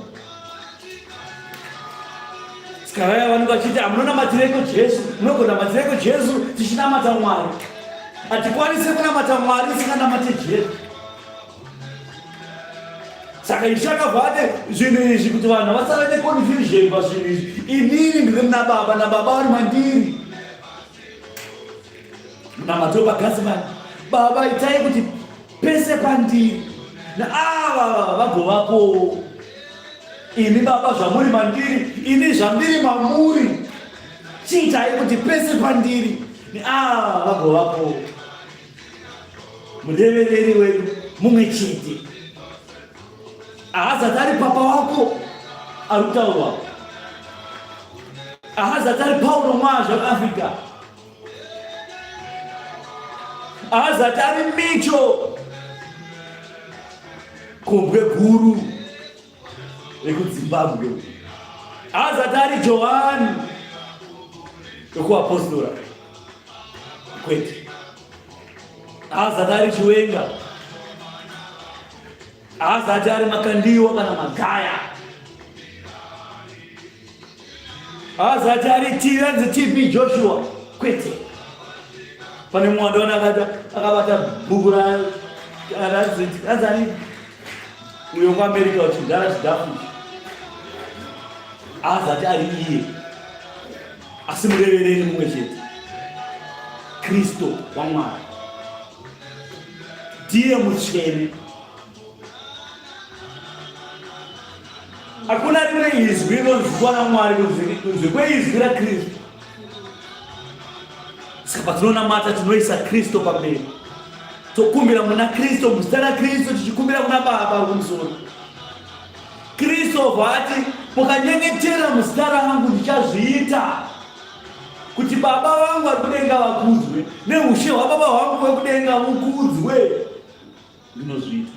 Saka vaya vanenge vachiti hamunonamatireko Jesu, munogonamatireko Jesu tichinamata Mwari. Hatikwanisi kunamata Mwari tisinganamate Jesu. Saka ichakabva ati zvinhu izvi kuti vanhu vasava neconfusion pazvinhu izvi. Inini ndiri muna baba nababa vari mandiri. Munamato pagazimani, baba itai kuti pese pandiri naava vagovapo. Imi baba zvamuri mandiri, ini zvandiri mamuri, chiitai kuti pese pandiri neava vagovapo. Murevereri wedu mumwe chete. Haazati ari papa wako ari kutaurwa, haazati ari Paulo mwazvo Africa, haazati ari Micho Kombwe guru rekuZimbabwe, haazati ari Johani wekuapostora, kwete. Haazati ari Chiwenga, haazati ari Makandiwa kana Magaya, haazati ari TB Joshua, kwete. Pane mwanda wana akabata bhuku ranzani uyo kuAmerika uchigara chidafu. Haazati ari iye, asi murevereri mumwe chete, Kristu waMwari ndiye mutsvene. Hakuna rimwe izwi rinonzwa naMwari kunze kweizwi raKristu. Saka patinonamata tinoisa Kristu pamberi, tokumbira muna Kristu, muzita raKristu, tichikumbira kuna Baba vari kumusoro. Kristu vati mukanyengetera muzita rangu ndichazviita kuti Baba vangu vari kudenga vakudzwe, neushe hwababa hwangu hwekudenga hukudzwe. Ndinozviita.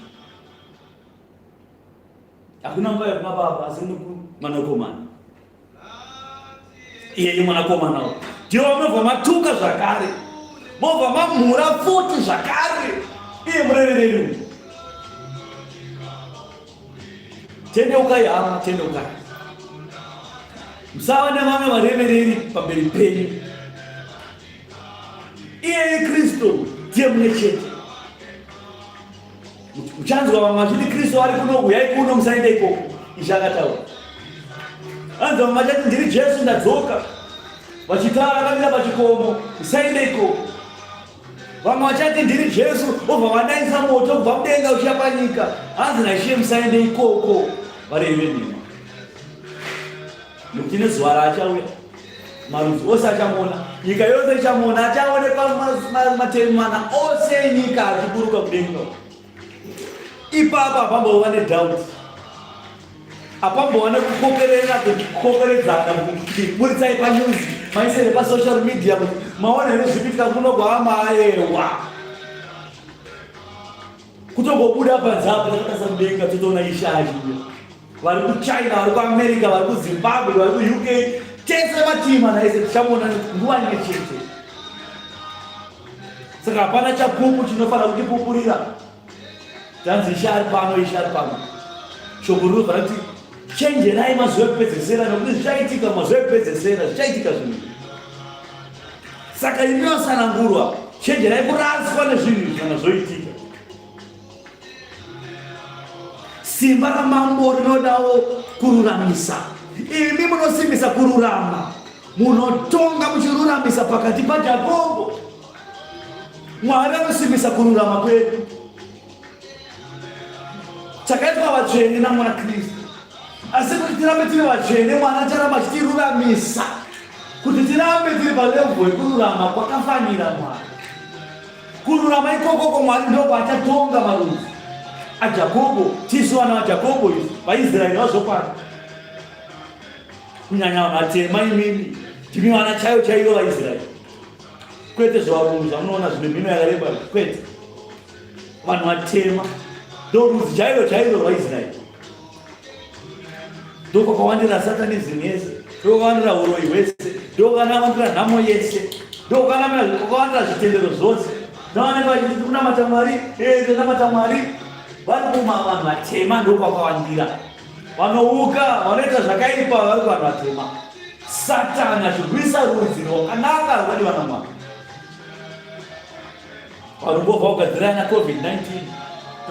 Hakuna nguva yekuna baba asi mwanakomana. Iyeye mwanakomanawo ndiye mobva matuka zvakare, mobva mamhura futi zvakare. Iye murevereri. Tendeukai hama, tendeukai. Musava nevamwe varevereri pamberi penyu. Iyeye Kristu ndiye mumwe chete. Uchanzwa vamwe vachiti Kristu ari kuno, uyai kuno, musaende ikoko. Izvi akataura. Anzwa vamwe vachiti ndiri Jesu ndadzoka, vachitaura vakamira pachikomo, musaende ikoko. Vamwe vachati ndiri Jesu, obva vandaisa moto kubva mudenga uchiya panyika, hanzi naIshe musaende ikoko. Varevereri. Nokuti nezuva raachauya marudzi ose achamuona, nyika yose ichamuona, achaonekwa matemu mana ose enyika achiburuka kudenga. Ipapa hapambova nedhauti, hapambova nekukokeredzana kuburitsai panyuzi, maisere pasocial media kuti maona here zvipitika kunogwa maayewa. Kutongobuda panzapa takatasa mudenga totoona Ishe achiuya. Vari kuChina, vari kuAmerica, vari kuZimbabwe, vari kuUK, tese matima naise tichamuona nguva imwe chete. Saka hapana chapupu chinofanira kutipupurira. Tanzi Ishe ari pano, Ishe ari pano. Shoko rinobva kuti chenjerai mazuva ekupedzesera, nokuti zvichaitika mazuva ekupedzesera, zvichaitika zvinhu. Saka imi masanangurwa, chenjerai kuraswa nezvinhu kana zvoitika. Simba ramambo rinodawo kururamisa. Imi munosimbisa kururama, munotonga muchiruramisa pakati paJakobho. Mwari anosimbisa kururama kwedu. chakaitwa vatsvene namwana Kristu. Asi kuti tirambe tiri vatsvene, mwana charamba chitiruramisa kuti tirambe tiri palevho yekururama kwakafanira Mwari. Kururama ikoko Mwari ndoko achatonga marudzi aJakobho. Tisu vana vaJakobho izvi vaIsraeri vazokwana, kunyanya vatema. Imimi timi vana chaivo vaIsraeri, kwete zvavarungu zvamunoona zvine mhino yakareba, kwete. Vanhu vatema ndorudzi chaivo vaIsraeri. Ndokwakawandira satanism yese, ndokwakawandira uroyi hwese, ndokwakawandira nhamo yese, ndokwakawandira zvitendero zvose. Navanenge vachiti kunamata Mwari, kunamata Mwari. Vanhu vatema ndokwakawandira, vanouka vanoita zvakaipa vari vanhu vatema. Satani achirwisa rudzi rwakanaka rwadi vana Mwari. Varongobva kugadzirana COVID-19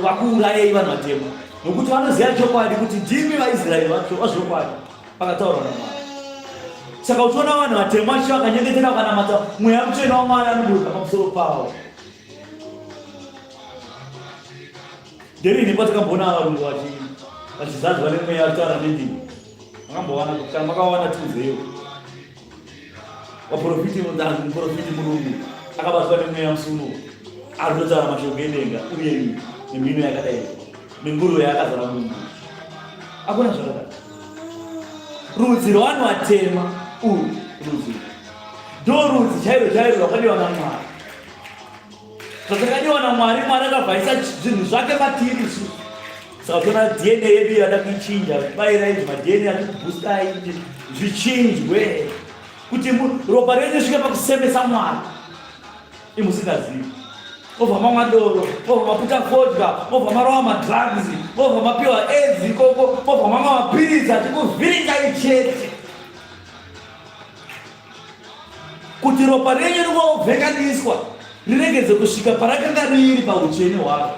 vakuurayai vanhu vatema, nokuti vanoziva chokwadi kuti ndimi vaIsraeri vazvokwadi vakataurwa naMwari. Saka uchiona vanhu vatema vachi vakanyengetera vakanamata, mweya mutsvene waMwari anoburuka pamusoro pavo. Nderini patakambona varungu vachizadzwa nemweya kutaura nendimi? Makambowana kuti makawana tunzeyo vaprofiti murungu akabatwa nemweya musuno ari kutotaura mashoko edenga uye nemhino yakadai nenguruve yakazara munhu. Hakuna zvakadai. Rudzi rwavanhu vatema urwu rudzi ndo rudzi chairo rwakadiwa naMwari. Zvatakadiwa naMwari, Mwari akabvisa zvinhu zvake matiri isu. Saka tona DNA yedu yada kuichinja, kubayirai madNA ati kubhustai kuti zvichinjwe, kuti ropa renyu risvike pakusemesa Mwari imusingazivi. Obva mamwa doro, obva maputa vodka, obva marova madrugs, obva mapiwa AIDS ikoko, obva mamwa mapirizi ati kuvhiringai chete, kuti ropa renyu ringovhenganiswa rirengedze kusvika parakanga riri pautsvene hwaro.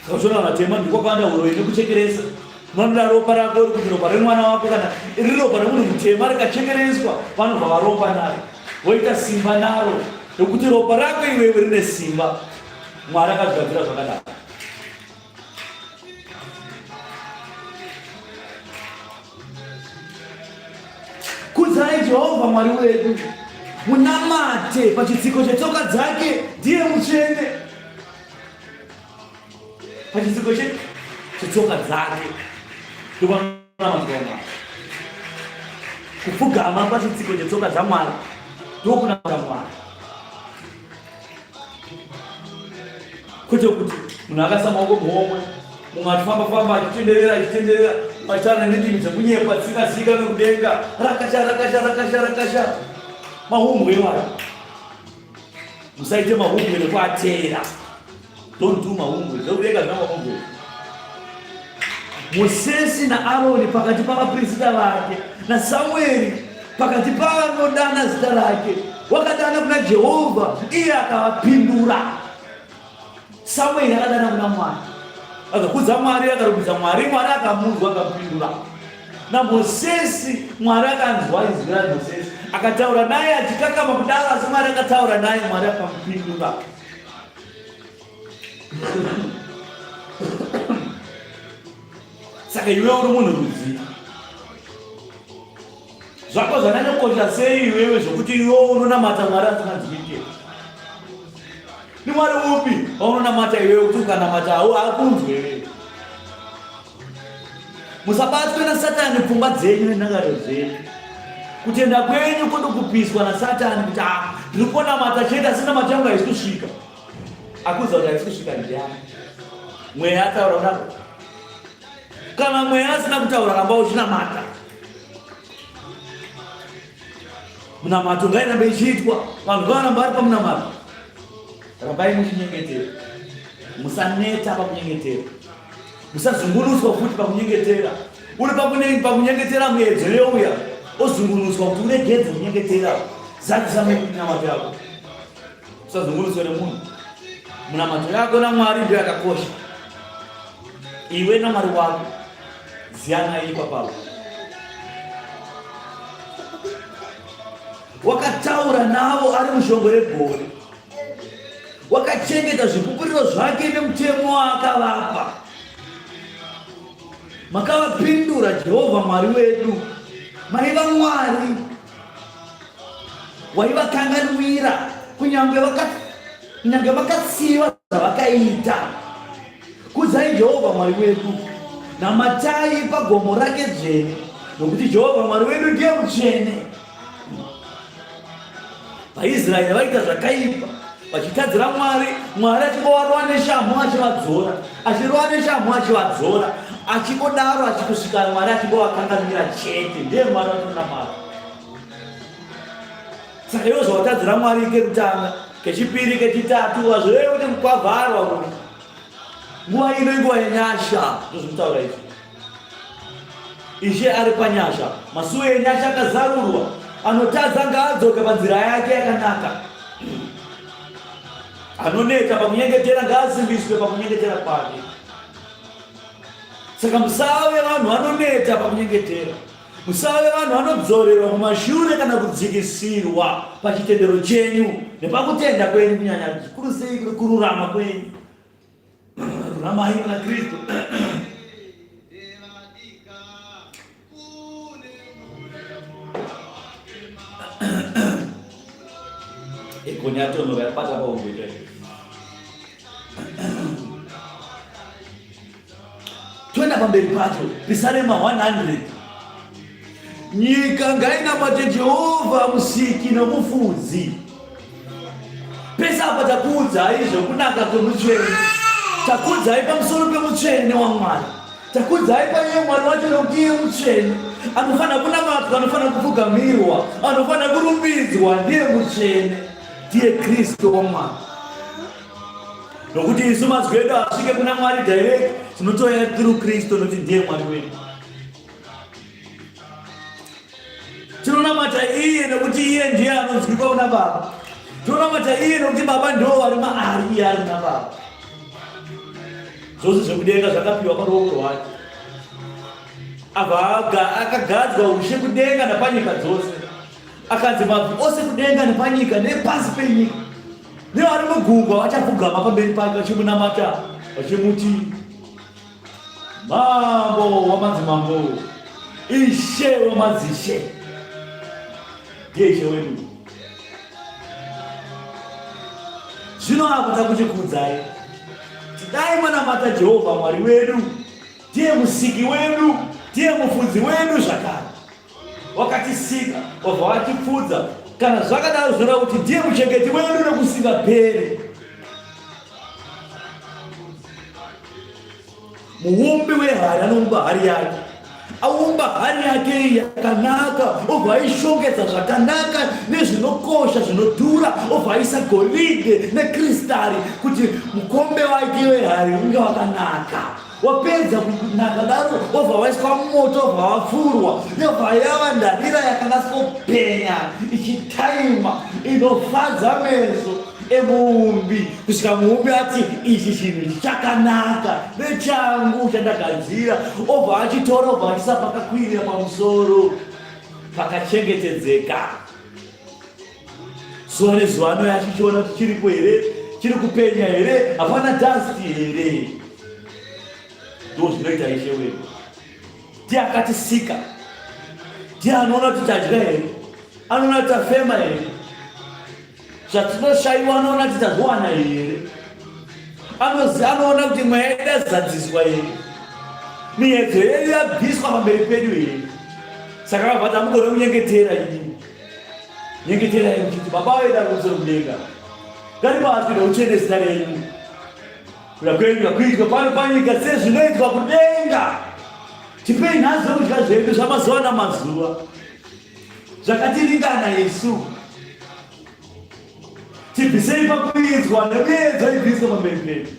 Saka zvona vatema ndikwakawanda uroyi nekuchekeresa. Unoda ropa rako kuti ropa remwana wako kana iri ropa remunhu mutema rikachekereswa, vanobva varomba naro, voita simba naro, nokuti ropa rako iwewe rine simba. Mwari akazvigadzira zvakadaro. Kudzai Jehovha Mwari wedu, munamate pachitsiko chetsoka dzake, ndiye mutsvene. Pachitsiko chetsoka dzake ndokunamata Mwari. Kupfugama pachitsiko chetsoka dzaMwari ndokunamata Mwari. Kwete kuti munhu akasa maoko muhomwe, mumwe achifamba achitenderera machana nendimi dzekunyepa dzisikazika nekudenga, rakasha mahumbwe iwayo. Musaite mahumbwe nekuatera. Don't do mahumbwe. Zvokudenga zvina mahumbwe. Mosesi naAroni pakati pavaprista vake naSamueri pakati pavanodana zita rake, wakadana kuna Jehovha, iye akavapindura. Samueri akadana kuna Mwari, akakudza Mwari, akarumbidza Mwari, Mwari akamunzwa akamupindura. NaMosesi Mwari akanzwa izwi raMosesi, akataura naye achikakama kudaro, asi Mwari akataura naye, Mwari akamupindura. Saka iwe uri munhu rudzi, zvako zvakanyakosha sei iwewe zvokuti iwe unonamata Mwari asinganzwike? Ni Mwari upi waunonamata iwewe kuti ukanamata hakunzwe iwewe? Musabatwe naSatani pfungwa dzenyu nenhangano dzenyu. Kutenda kwenyu kuno kupiswa naSatani kuti ndiri kunamata chete asi namata yangu haisi kusvika. Akuziva kuti haisi kusvika ndiani? Mweya ataura kudaro? Kana mweya asina kutaura, ramba uchinamata. Munamato ngairambe ichiitwa, vanhu ngavaramba vari pamunamato. Rambai muchinyengetera, musaneta pakunyengetera, musazungunuswa futi pakunyengetera. Uri pakunyengetera muedzo yeuya ozungunuswa kuti uregedze kunyengetera, zakisa munamato yako. Usazungunuswa nemunhu. Munamato yako naMwari ndiyo yakakosha. Iwe naMwari wako ziyanai ipapo. Wakataura navo ari mushongwe regore, wakachengeta zvipupuriro zvake nemutemo waakavapa. Makavapindura Jehovha Mwari wedu. Maiva Mwari waivakanganwira kunyange vakatsiva zvavakaita. Kudzai Jehovha Mwari wedu, namatai pagomo rake dzvene, nokuti Jehovha Mwari wedu ndiye mutsvene. VaIsraeri vaita zvakaipa vachitadzira Mwari. Mwari achingovarova neshamhu achivadzora, achirova neshamhu achivadzora, achingodaro achikusvika Mwari achingovakanganwira chete. Ndiye Mwari watonamata. Saka ivo zvawatadzira Mwari kekutanga, kechipiri, kechitatu, hazvirevi kuti kwavharwa kuti nguva ino inguva yenyasha. Ndozvinotaura izvi. Ishe ari panyasha, masuo enyasha akazarurwa. Anotadza ngaadzoke panzira yake yakanaka. Anoneta pakunyengetera ngaasimbiswe pakunyengetera kwake. Saka musave vanhu vanoneta pakunyengetera. Musave vanhu vanodzorerwa kumashure kana kudzikisirwa pachitendero chenyu nepakutenda kwenyu, kunyanya zvikuru sei kururama kwenyu. Ruramai muna Kristu. Ekonyatono yapata paungwe. Twenda pamberi pacho. Psalm 100. Nyika ngainamate Jehovha musiki nomufudzi. Pesa apa takuudzai zvokunaka kwemutsvene. Takuudzai pamusoro pemutsvene waMwari. Takuudzai paiye Mwari wacho nokuti iye mutsvene. Anofanira kunamatwa, anofanira kupfugamirwa, anofanira kurumbidzwa. Ndiye mutsvene, ndiye Kristu waMwari. Nokuti isu mazwi edu asvike kuna Mwari direct, tinotoya through Kristu nokuti ndiye Mwari wedu. Tinonamata iye nokuti iye ndiye anonzwikwa kuna Baba. Tinonamata iye nokuti Baba ndiwo ari maari, iye ari na Baba. Zvose zvekudenga zvakapiwa paruoko rwake. Abva akagadzwa ushe kudenga napanyika dzose. Akanzi mabvi ose kudenga nepanyika nepasi penyika. Nevari mugungwa vachapfugama pamberi pake vachimunamata vachimuti Mambo wamadzimambo, Ishe wamadzishe. Ndiye Ishe wedu. Zvino akuda kuchikudzai. Tidai munamata Jehovha Mwari wedu, ndiye musiki wedu, ndiye mufudzi wedu zvakare. Wakatisika, wabva watipfudza. Kana zvakadaro zvoreva kuti ndiye muchengeti wedu nokusingaperi. Muumbi wehari anoumba hari yake. Aumba hari yake yakanaka, obva aishongedza zvakanaka nezvinokosha zvinodhura, obva aisa goridhe nekristari kuti mukombe wake wehari unge wakanaka. Wapedza kunaka daro, obva waiswa moto, obva wafurwa, yobva yava ndarira yakanasopenya, ichitaima, inofadza meso emuumbi. Kusvika muumbi ati ichi chinhu chakanaka nechangu chandagadzira, obva achitora, obva achiisa pakakwirira pamusoro pakachengetedzeka. Zuva nezuva ano achichiona kuti chiripo here, chiri kupenya here, hapana dasti here. Ndo zvinoita Ishe wedu. Ndiye akatisika. Ndiye anoona kuti tadya here, anoona kuti tafema here, zvatinoshayiwa anoona kuti tazviwana here, anoona kuti mweya yedu yazadziswa here, miyedzo yedu yabviswa pamberi pedu here. Saka vabva tamugona kunyengetera ini. Nyengeterai muchiti Baba vedu ari kumusoro kudenga, ngatibatswe noutsvene zita renyu. Kuda kwenyu kuitwa pano panyika sezvinoitwa kudenga. Tipei nhasi zvokudya zvedu zvamazuva namazuva zvakatiringana isu. Tibvisei pakuidzwa nemiedzo ibviswe pamberi pedu.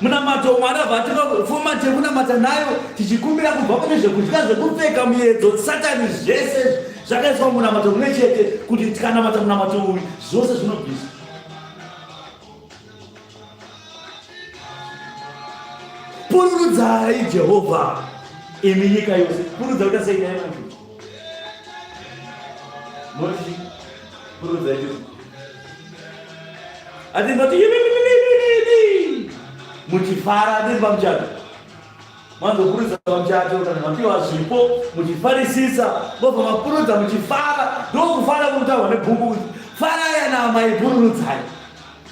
Munamato Mwari abva atikafuma tekunamata nayo, tichikumbira kubva kune zvekudya zvekupfeka miedzo Satani zvese zvakaiswa munamato mumwe chete, kuti tikanamata munamato uyu zvose zvinobviswa. Pururudzai Jehovha imi nyika yose. Pururudza kuti sei naye vantu. Moshi pururudzai Jehovha. atingoti muchifara ati pamuchato mandokuridza pamuchato kana mapiwa zvipo muchifarisisa bobva mapurudza muchifara ndokufara kumutaurwa nebhuku kuti farai ana amai pururudzai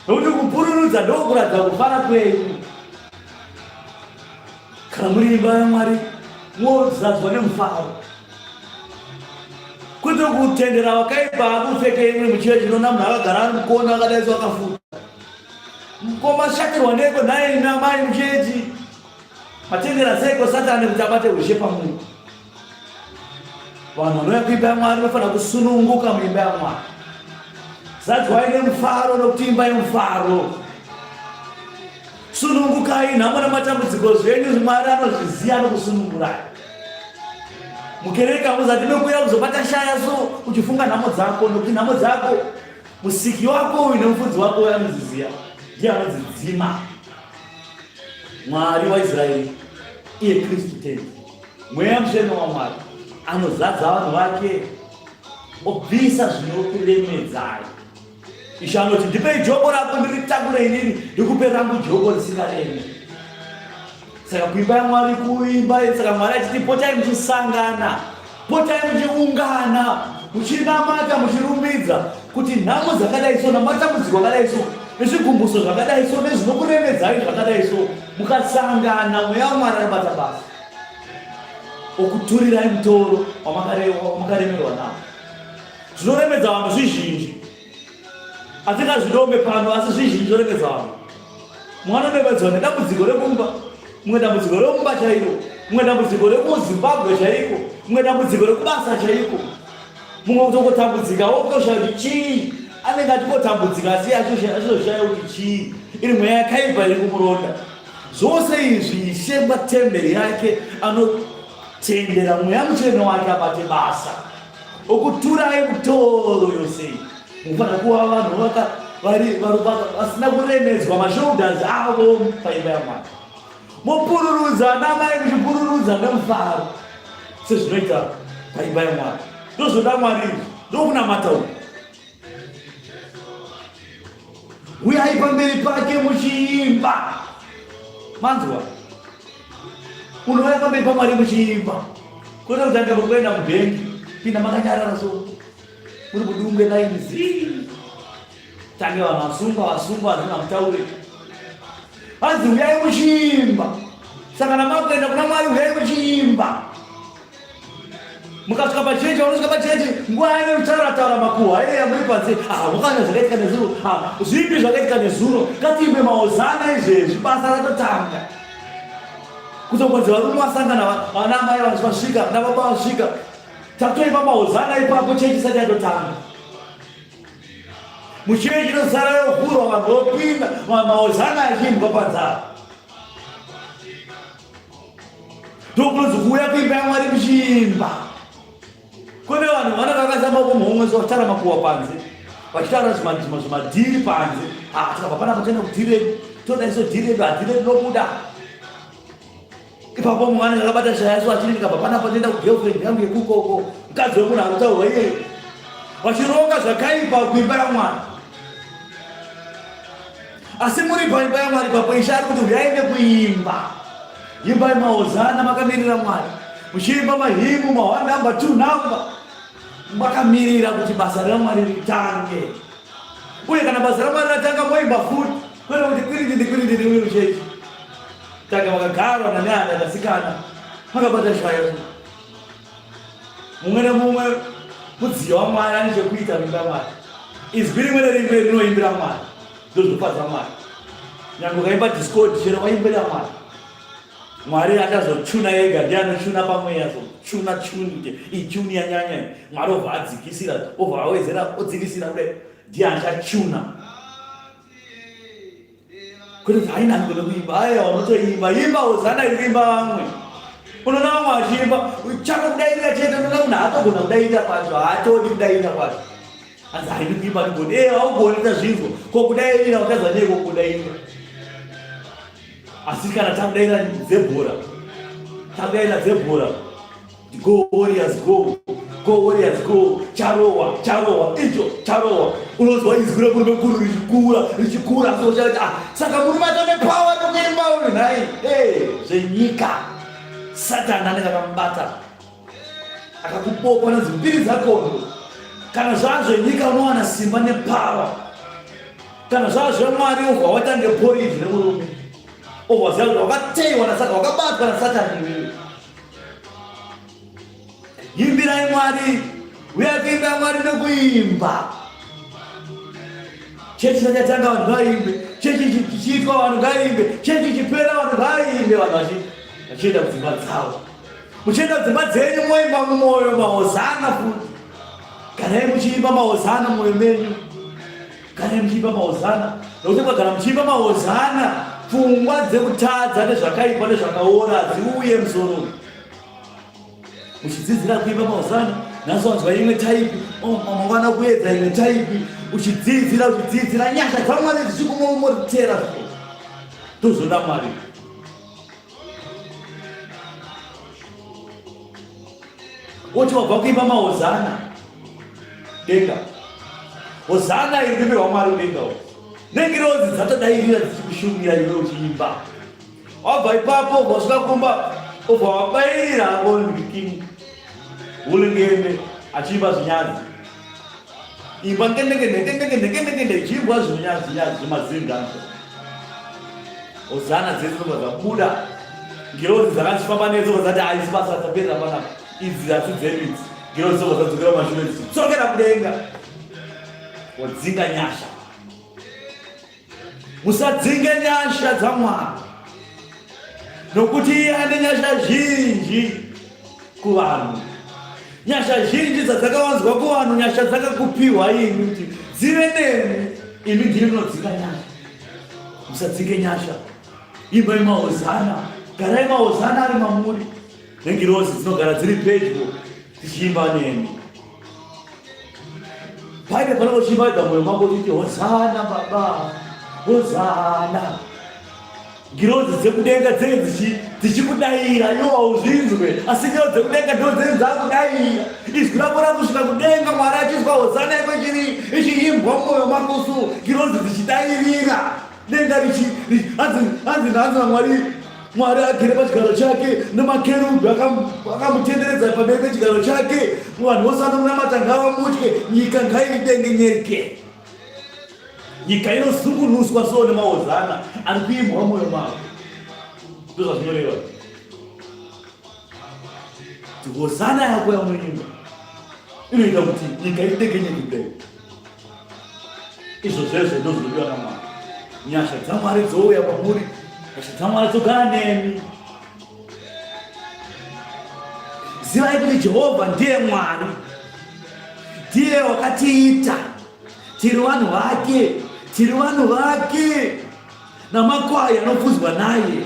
nokuti kupururudza ndokuradza kufara kwenyu. Kana muri imba yaMwari mozadzwa nemufaro kwete kutendera vakaipa akupfeke imwe muchechi nona munhu akagara ari mukona akadaisi wakafuta komashatirwa neko nhaye namai muchechi matendera seko Satani kuti abate ushe pamunhu. Vanhu vanouya kuimba yaMwari vanofanira kusununguka muimba yaMwari. Zadzwai nemufaro nokuti imba yemufaro. Sunungukai nhamo namatambudziko zvenyu Mwari anozviziva nokusunungurai. Mukereka muzati nokuya kuzobata shaya so uchifunga nhamo dzako nokuti nhamo dzako musiki wako uyu nemufudzi wako anodziziva, ndiye anodzidzima. Mwari waIsraeri iye Kristu tenzi mweya mutsvene waMwari anozadza vanhu vake obvisa zvinokuremedzai. Ishe anoti ndipei joko rako ndiritakure inini ndikupe rangu joko risingaremi. Saka kuimba yaMwari kuimba, saka Mwari achiti potai muchisangana, potai muchiungana, muchinamata, muchirumbidza kuti nhamo dzakadai so namatambudziko akadai so nezvigumbuso zvakadai so nezvinokuremedzai zvakadai so mukasangana mweya waMwari anobata basa okuturirai mutoro wamakaremerwa nawo. Zvinoremedza vanhu zvizhinji, hatingazvidombe pano, asi zvizhinji zvoremedza vanhu. Mwana anoremedzwa nedambudziko remumba, mumwe dambudziko remumba chairo, mumwe dambudziko rekuZimbabwe chaiko, mumwe dambudziko rekubasa chaiko, mumwe kutongotambudzika wokosha kuti chii, anenge atingotambudzika asi achizoshayiwa kuti chii, iri mweya yakaipa iri kumuronda. Zvose izvi Ishe matemberi yake anotendera mweya mutsvene wake abate basa okuturai mutoro yose. Mufanira kuva vanhu vasina kuremedzwa mashoulders avo paimba yaMwari. Mopururudza namai muchipururudza nemufaro sezvinoita paimba yaMwari. Ndozvoda Mwari, ndokunamata uku. Uyai pamberi pake muchiimba. Manzwa, unouya pamberi paMwari muchiimba. Kwete kutanga kuenda mubhengi pinda makanyarara so uri kudunge laini zii tange vanhu vasungwa hazina mutaure. Hanzi uyai muchiimba. Saka namakuenda kuna Mwari uyai muchiimba. Mukasvika pachechi, unosvika pachechi nguva yane mutaura makuhwa muri panze mukanya zvakaitika nezuro zvipi zvakaitika nezuro ngatiimbe mahozana izvezvi basa ratotanga. Kutongodzi varume vasangana vanamai vasvika nababa vasvika takutoimba mahozana ipapo chechi isati yatotanga. Muchechi inosara yovhurwa vanhu vopinda mahozana achiimbwa panzara. Ndokunonzi kuuya kuimba yaMwari muchiimba. Kune vanhu vanokakasa maoko mumwe so vachitara makuhwa panze, vachitara zvimadhiri panze. Tikabva panapa toenda kudhiredu, toda iso dhiredu, hadhiredu nobuda. Ipapo mumwe anenge akabata shaya so achiti ndikabva panapa toenda kugirlfriend yangu yekukoko, mukadzi wemunhu anotaurwa iyeye. Vachironga zvakaipa kuimba yaMwari. Asi muri paimba yaMwari ipapo Ishe ari kuti uyai nekuimba. Imbai mahozana makamirira Mwari. Muchiimba mahimu ma1 number 2 number. Makamirira kuti basa raMwari ritange. Uye kana basa raMwari ratanga moimba futi. Kwete kuti kwirindi muchechi. Taka makagarwa naneana akasikana. Makabata shaya. Mumwe nemumwe mudziyo waMwari ane chekuita muimba yaMwari. Izwi rimwe nerimwe rinoimbira Mwari. Ndozvinofadza Mwari. Nyange ukaimba Discord chero waimbira Mwari. Mwari achazochuna yega, ndiye anochuna pamweya so chuni ichuni yanyanya. Mwari obva adzikisira, obva awedzera odzikisira kudai, ndiye achachuna. Kwete haina ngoni kuimba, aya unotoimba, imba hozana iri kuimba vamwe. Unoona vamwe vachiimba, chako kudairira chete, unoona munhu haatogona kudairira kwacho, haatodi kudairira kwacho. Asi haidi kuimba ndigoni, haugoni kuita zvinhu, ko kudairira wakazwa neiko kudairira. Asi kana takudairira Zebhora, go Warriors go, Go Warriors go, charoa icho charoa. Unozwa izwi remurume mukuru richikura so chati saka murume atone power tokuimba uyu nhai zvenyika. Satani anenge akamubata akakupopa nedzimbiru dzakono. Kana zvazvenyika unowana simba nepower. Kana zvazvemwari ubva watange poriji nemurume ubva ziva kuti wakateiwa nasaka wakabatwa nasatani iwewe. Imbirai Mwari, uyai kuimba Mwari nekuimba. Chechi chatanga vanhu vaimbe, chechi chichitwa vanhu vaimbe, chechi chipera vanhu vaimbe, vanhu vachienda kudzimba dzavo. Muchienda kudzimba dzenyu moimba mumwoyo mahozana futi. Garai muchiimba mahozana mumwoyo menyu. Garai muchiimba mahozana. Nokuti mukagara muchiimba mahozana, pfungwa dzekutadza nezvakaipa nezvakaora hadziuye musoro. Uchidzidzira kuimba mahozana, nhasi wanzwa imwe taipi, mangwana kuedza imwe taipi, uchidzidzira nyasha dzaMwari dzichikumomotera. Tozoda Mwari. Oti wabva kuimba mahozana denga. Hozana iri kuimbirwa Mwari denga. Nengirozi dzatodairira dzichikushumira iwe uchiimba. Wabva ipapo wasvika kumba ubva wabairira king ulingende achiimba zvinyazi. Imba ngende ichiimbwa zvinyazi zvemazinga. Hozana dzedu dzabuda. Ngirozi dzakachifamba nedzo dzati haisi basa dzapera panapa. Idzi hasi dzedu idzi. Ngirozi dzadzokera kumashure dziti dzokera kudenga. Wodzinga nyasha. Musadzinge nyasha dzaMwari. Nokuti iye ane nyasha zhinji kuvanhu. Nyasha zhinji dzadzakawanzwa kuvanhu, nyasha dzakakupiwa imi kuti dzive nemi. Imi ndiri munodzinga nyasha. Musadzinge nyasha. Imbai mahozana. Garai mahozana ari mamuri. Nengirozi dzinogara dziri pedyo dzichiimba nemi. Paine panochiimba mwoyo mako kuti hozana baba, hozana. Ngirozi dzekudenga dzichikudaira iwo hauzvinzwe, asi ngirozi dzekudenga ndo dzenyu dzakudaira. Izwi rako rakusvika kudenga, Mwari achizwa hozana yako ichiimbwa mumwoyo mako so ngirozi dzichidairira. Denga hanzi Mwari agere pachigaro chake nemakerubhi akamutenderedza pamberi pechigaro chake. Vanhu vose vanomunamata ngavamutye, nyika ngaidengenyeke. Nyika inozungunuswa so nemahozana ari kuimbwa mumwoyo mako. Ndozvazvinoreva kuti hozana yako yaunoimba inoita kuti nyika idekenyeke kudai. Izvo zvezvo ndozvinodiwa naMwari. Nyasha dzaMwari dzouya kwamuri, nyasha dzaMwari dzogara nemi. Zivai kuti Jehovha ndiye Mwari, ndiye wakatiita tiri vanhu vake namakwai anofuzwa naye.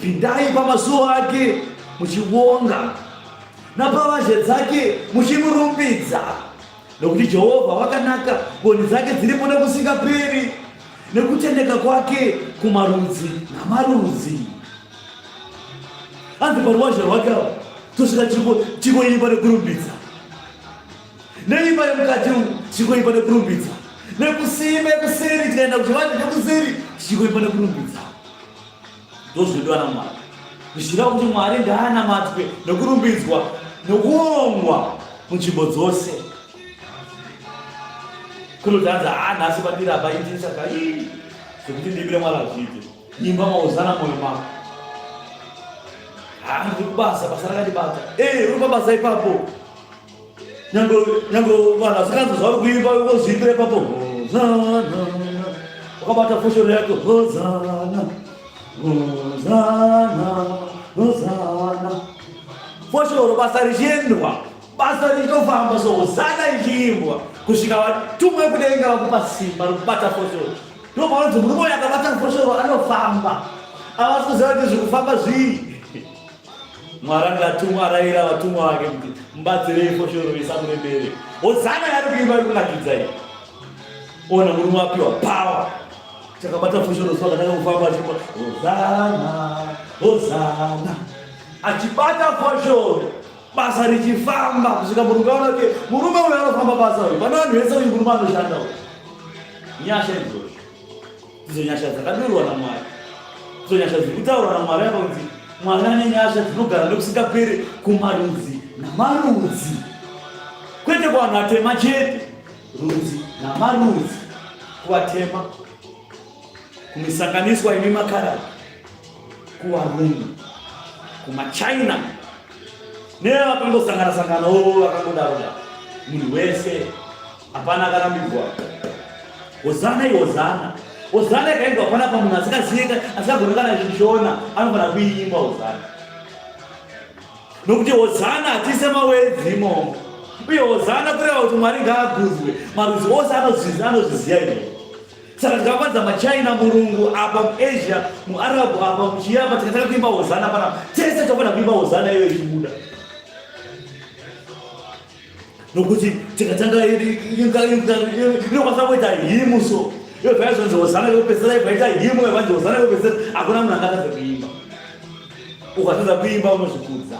Pindai pamasuo ake muchivonga, napavazhe dzake muchimurumbidza. Nokuti Jehovha wakanaka, ngoni dzake dziripo nekusingaperi, nekutendeka kwake kumarudzi namarudzi. Hanzi paruwazhe rwake tosvika chikoimba nekurumbidza. Neimba yemukati chikoimba nekurumbidza. Nekusime kuseri tikaenda kuchivanze nekuseri chikoimba nekurumbidza. Ndozvinodiwa naMwari. Zvichida kuti Mwari ngaanamatwe nekurumbidzwa nekuongwa munzvimbo dzose. Kunotanza nhasi pandiri apaiti saka zvekuti ndimbire Mwari azviite. Imba mahozana mwoyo mako. Ndiri kubasa, basa rakandibata. Uri pabasa ipapo. Nyange vanhu vasikanzozva kuimba kozvimbira ipapo. Hozana. Wakabata foshoro yako. Hozana. Hozana. Hozana. Foshoro basa richiendwa. Basa richitofamba so hozana ichiimbwa. Kusvika vatumwa vekudenga vakupa simba rokubata foshoro. Ndopaunoti murume akabata foshoro anofamba. Havasi kuziva kuti zvikufamba zvii. Mwari ngatumwa arayira vatumwa vake kuti mubatsirei foshoro isamurembere. Hozana yari kuimba iri kunakidza iyi. Ona murume wapiwa pawa. Chakabata foshoro so akanaka kufamba achimba hozana, hozana. Achibata foshoro basa richifamba kusvika murume aona kuti murume uyo anofamba basa uyu pane vanhu vese uyu murume anoshanda uyu. Nyasha izvozvo ndidzo nyasha dzakadurwa naMwari, ndidzo nyasha dziri kutaurwa naMwari apa kuti Mwari ane nyasha dzinogara nekusingaperi kumarudzi namarudzi, kwete kuvanhu vatema chete, rudzi namarudzi, kuvatema, kumisanganiswa imi makarani, kuvarungu, kumachina nevakangosangana-sanganawo vakangodaro. Munhu wese hapana akarambirwa. Hosana ihosana. Hosana ikaendwa panapa munhu asingagona kana zvichona anofanira kuiimba hosana. Nokuti hosana hatise mawedzi imomo. Uye hosana kureva kuti Mwari ngaakudzwe. Marudzi ose anozviziva izvozvo. Saka tikafanidza machina, murungu apa, muAsia, muArabu apa, muchiyapa, tikatanga kuimba hosana panapa, tese tofanira kuimba hosana iyo ichibuda. Nokuti tikatanga inokwanisa kuita himu so. Iyo vaizonzi hosana yopedzera ikaita himu yavanzi hosana yopedzera, hakuna munhu angatadza kuimba. Ukatadza kuimba unozvikudza.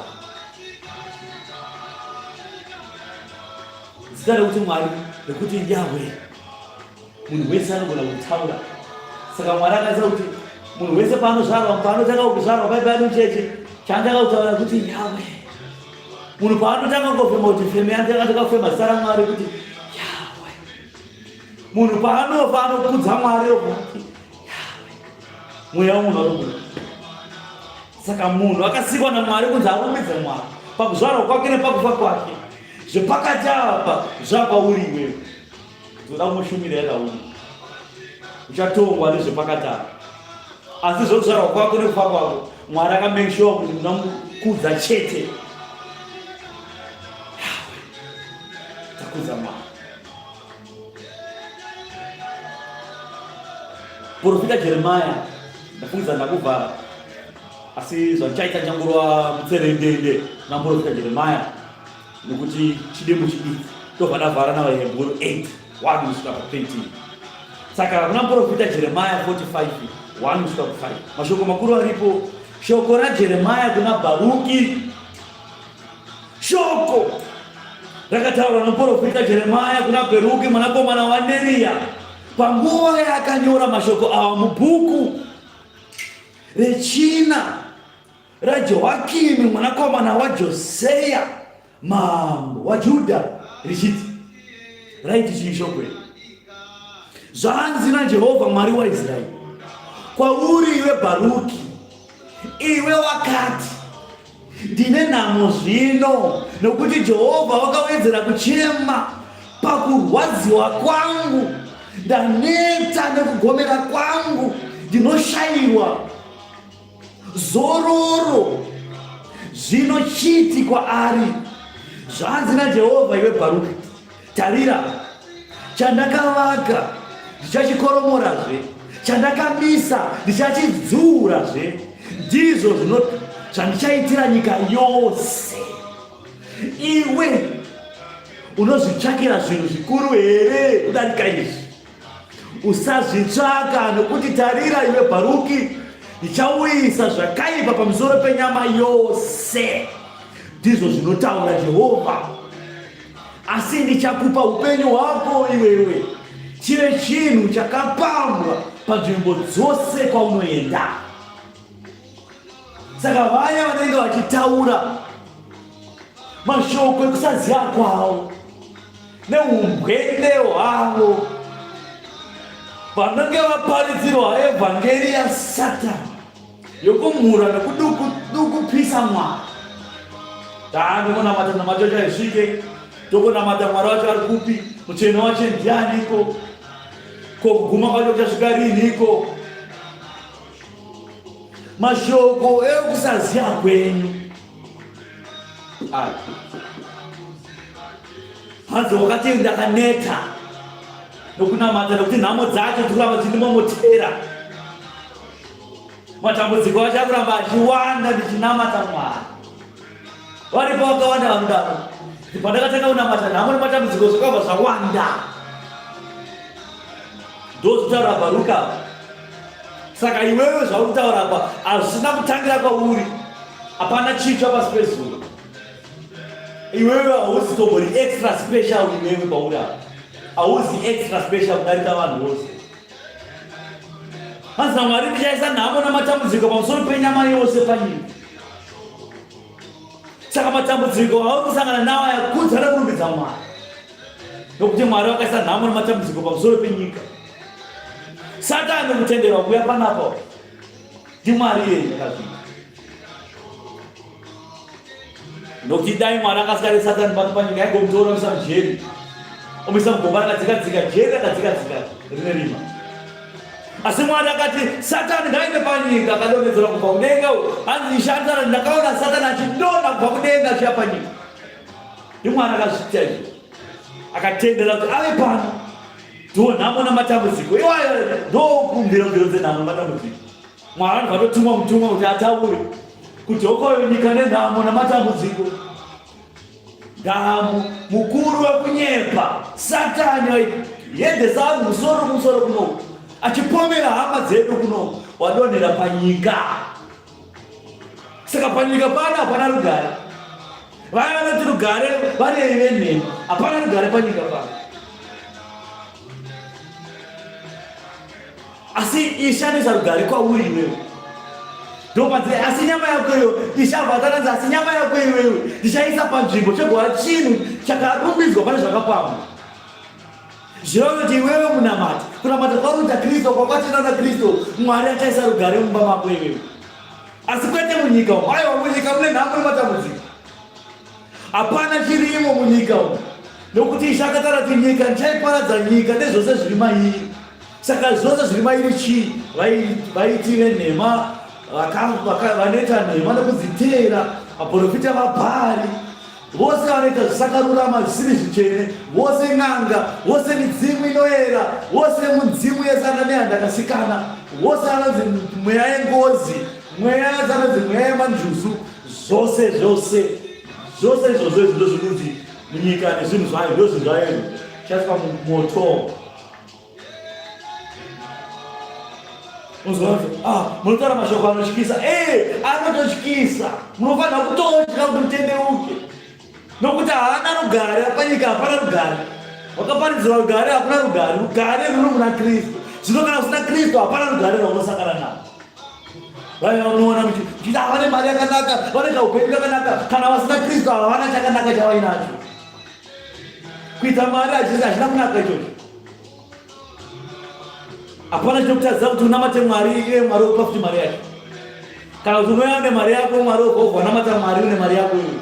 Zita rekuti Mwari rekuti Yahweh, munhu wese anogona kutaura. Saka Mwari akaisa kuti munhu wese paanozvarwa, paanotanga kuzvarwa paipa anocheche chaandanga kutaura kuti Yahweh. Munhu paanotanga kufema kuti feme yake akataka kufema zita raMwari kuti Yahweh. Munhu paanofa anokudza Mwari kuti Yahweh. Mweya womunhu anobuda. Saka munhu akasikwa naMwari kunzi arumbidze Mwari pakuzvarwa kwake nepakufa kwake. Zvepakati apa zvapauri iwewe. Toda kumushumira yakauri. Uchatongwa nezvepakati apa. Asi zvokuzvarwa kwako nekufa kwako, Mwari akamake sure kuti munamukudza chete. Takudza Mwari. Profita Jeremiah ndafungiza ndakuvhara, asi zvachaita changurwa mutserendende naprofita Jeremiah nokuti chidemo chidiki tobva ndavhara navaHebheru 8:1 kusvika pa13. Saka kuna profita Jeremiah 45:1 kusvika pa5 mashoko makuru aripo. Shoko raJeremiah kuna Bharuki, shoko rakataurwa naprofita Jeremiah kuna Bharuki mwanakomana waNeria panguva yaakanyora mashoko awa mubhuku rechina raJehoyakimi mwanakomana waJoseya mambo waJudha, richiti raiti chii shoko iri: zvanzi naJehovha Mwari waIsraeri kwauri iwe Bharuki, iwe wakati ndine nhamo zvino, nokuti Jehovha wakawedzera kuchema pakurwadziwa kwangu, ndaneta nekugomera kwangu, ndinoshayiwa zororo. Zvino chiti kwaari: zvanzi naJehovha iwe Bharuki, tarira, chandakavaka ndichachikoromorazve, chandakamisa ndichachidzaurazve, ndizvo zvandichaitira nyika yose. Iwe unozvitsvakira zvinhu zvikuru here kudarika izvi? Usazvitsvaka, nokuti tarira iwe Bharuki, ndichauyisa zvakaipa pamusoro penyama yose, ndizvo zvinotaura Jehovha. Asi ndichakupa upenyu hwako iwewe chive chinhu chakapambwa panzvimbo dzose kwaunoenda. Saka vaya vanenge vachitaura mashoko ekusaziva kwavo neumbwende hwavo, vanenge vaparidzirwa evhangeri yaSatani yokumhura nekudukupisa Mwari. Taandikunamata namacho chaisvike, tokunamata Mwari wacho ari kupi, mucheno wacho ndianiko, ko kuguma kwacho kuchasvika riniko. Mashoko ekusaziva kwenyu. Hanzi wakati ndakaneta nokunamata, nokuti nhamo dzacho tikuramba tichimomotera. Matambudziko acho akuramba achiwanda ndichinamata Mwari. Varipo vakawanda vanodaro. Pandakatanga kunamata nhamo nematambudziko zvakabva zvawanda. Ndozvitaura Bharuki apa. Saka iwewe zvaurikutaura apa hazvisina kutangira kwauri, hapana chitsva pasi pezuva. iwewe hausi extra special iwewe paura. Hausi extra special kudarika vanhu vose. Hanzi Mwari kuchaisa nhamo namatambudziko pamusoro penyama yose panyika. Saka matambudziko haukusangana nawo yakudza nekurumbidza Mwari. Nokuti Mwari wakaisa nhamo namatambudziko pamusoro penyika. Satani kutenderwa kuuya panapa. Ndimwari yeye yakazvita. Nokuti dai Mwari akasika Satani panyika yaigomutoro omisa mujeri. Omisa mugomba rakadzika-dzika, jeri rakadzika-dzika rine rima. Asi Mwari akati Satani ngaende panyika, akadonhedzera kubva kudenga. Hanzi Shantara ndakaona Satani achidonha kubva kudenga achiuya panyika. NdiMwari akazviita izvo. Akatendera kuti ave pano. Ndiwo nhamo namatambudziko. Iwayo ndokumbira mbiro dzenhamo namatambudziko. Mwari anobva atotumwa mutumwa kuti ataure kuti hokoyo nyika nenhamo namatambudziko. Nhamo mukuru wekunyepa Satani yendesa vanhu musoro kuno achipomera hama dzedu kuno wadonhera panyika. Saka panyika pano hapana rugare. Vaya vanoti rugare vari venhema, hapana rugare panyika pano. Asi ishandisa rugare kwauri iwewe. Ndopanze asi nyama yako iyo ishavhatananza, asi nyama yako iwewe ndichaisa panzvimbo chegova chinhu chakarumbidzwa pane zvakapamwa. Zvirova kuti iwewe munamata, kunamata kwakuita Kristu, kwakwatendana Kristu, Mwari achaisa rugare mumba mako iwewe. Asi kwete munyika umu. Aiwa, munyika mune nhamo nematambudziko. Hapana chirimo munyika umu. Nokuti ishakatara kuti nyika ndichaiparadza nyika nezvose zviri mairi. Saka zvose zviri mairi chii? Vaiti venhema, vanoita nhema nekudziteera, vaprofita vaBhaari, vose vanoita zvisakarurama zvisiri zvitsvene, vose n'anga, vose midzimu inoera, vose mudzimu yesana nehanda akasikana, vose anonzi mweya yengozi, mweya anonzi mweya yemanjusu, zvose izvozvo ndo zvinonzi munyika nezvinhu zvayo ndo zvinhu zvayo chaiswa mumoto. Munotaura mashoko anotyisa. Anototyisa. Munofanira kutotya kuti mutendeuke. Nokuti haana rugare panyika, hapana rugare. Wakaparidzirwa rugare, hapana rugare. Rugare ruri muna Kristu. Zvino kana usina Kristu hapana rugare raunosangana naro. Vaya unoona kuti vane mari yakanaka, vane kaupenyu kakanaka, kana vasina Kristu havana chakanaka chavainacho. Kuita mari hachina kunaka ichocho. Hapana chinokutadzira kuti unamate Mwari, iye Mwari opa futi mari yake. Kana kuti unouya nemari yako, Mwari opa wanamata Mwari une mari yako iwe.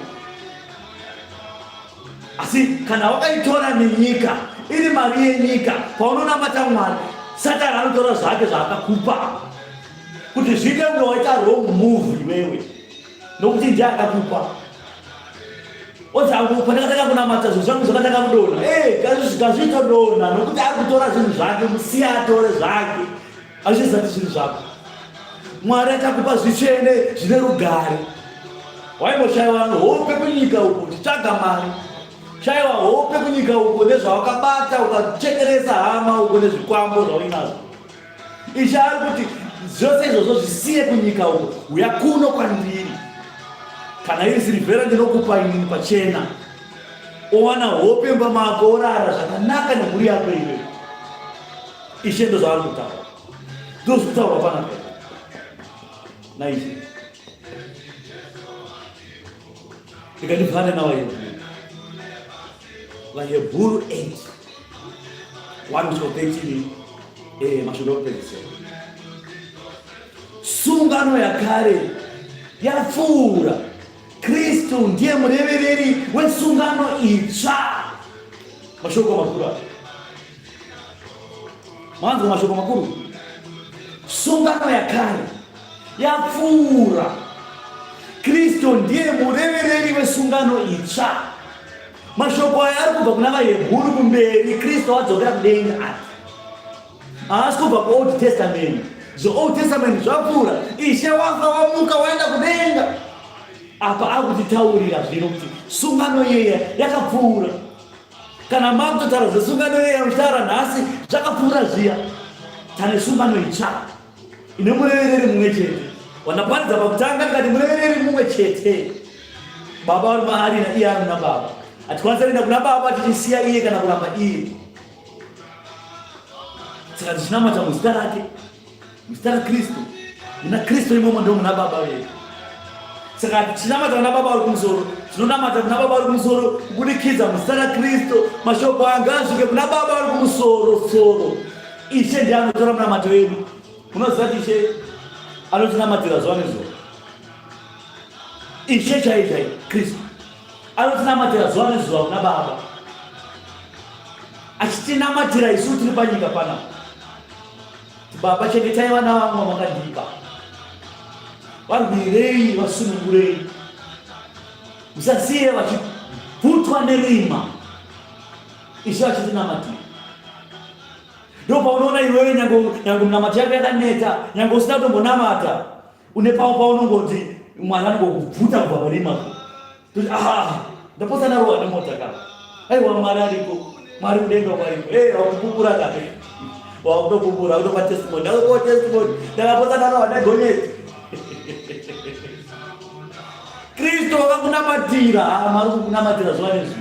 Asi kana wakaitora nenyika, iri mari yenyika, paunonamata Mwari, Satani anotora zvake zvaakakupa. Kuti zvike unoita wrong move iwewe. Nokuti ndiye akakupa. Odzangu pandakataka kunamata zvinhu zvangu zvakataka kudonha. Ngazvitodonha nokuti ari kutora zvinhu zvake, musiya atore zvake. Azvizati zvinhu zvako. Mwari akakupa zvitsvene zvine rugare. Waimboshayiwa hope kunyika uku, chitsvaga mari. Shayiwa hope kunyika uku nezvawakabata ukachekeresa hama uku nezvikwambo zvauinazvo. Ishe ari kuti zvose izvozvo zvisiye kunyika uku, uya kuno kwandiri. Kana iri sirivhera ndinokupa inini pachena. Owana hope mumba mako, orara zvakanaka nemhuri yako iwe. Ishe ndo zvaari kutaura. Ndozviri kutaura panapa. Naizvi ndikandibvana navaHebheru. VaHebheru 8:1-13 mashoko okupedzisira. Sungano yakare yapfuura. Kristu ndiye murevereri wesungano itsva. Mashoko makuru. Mwanzo mashoko makuru. Sungano yakare yapfuura. Kristu ndiye murevereri wesungano itsva. Mashoko aya ari kubva kuna vaHebheru kumberi. Kristu wadzokera kudenga ati. Haasi kubva kuOld Testament. Old Testament zvapfuura. Ishe wafa wamuka waenda kudenga. Apa akutitaurira zvino kuti sungano yeye yakapfuura. Kana makutotaura zvesungano yeye yamuchitaura nhasi zvakapfuura zviya. Tane sungano itsva ine murevereri mumwe chete. Wanaparidza pakutanga tikati murevereri mumwe chete. Baba ari mahali na iye ari na baba. Atikwanza rinda kuna baba tichisiya iye kana kuramba iye. Saka tichinamata muzita rake, muzita raKristu. Muna Kristu imomo ndo muna baba wedu. Saka tichinamata kuna baba ari kumusoro, tinonamata kuna baba ari kumusoro kubudikidza muzita raKristu. Mashoko anga asvike kuna baba ari kumusoro soro. Ishe ndiye anotora munamato wedu. Munoziva kuti Ishe anotinamatira zuva nezuva. Ishe chaiye Kristu anotinamatira zuva nezuva kuna baba, achitinamatira isu tiri panyika panapa. Baba, chengetai vana vangu vamakandipa, varwirei, vasunungurei, musasiye vachibvutwa nerima. Ishe achitinamatira. Ndo paunoona iwewe nyange munamati yako yakaneta, nyange usina kutombonamata, une paunongoti mwana anongokubvuta kubva parima. Ndapota narowa nemota kaka. Aiwa Mwari ariko, Mwari mudenga kwariko. Wakupupura kaka. Wakutopupura, wakutopa testimony. Ndakupa testimony. Ndakapota narowa negonyeti. Kristu wakakunamatira, Mwari kukunamatira zuva nezuva.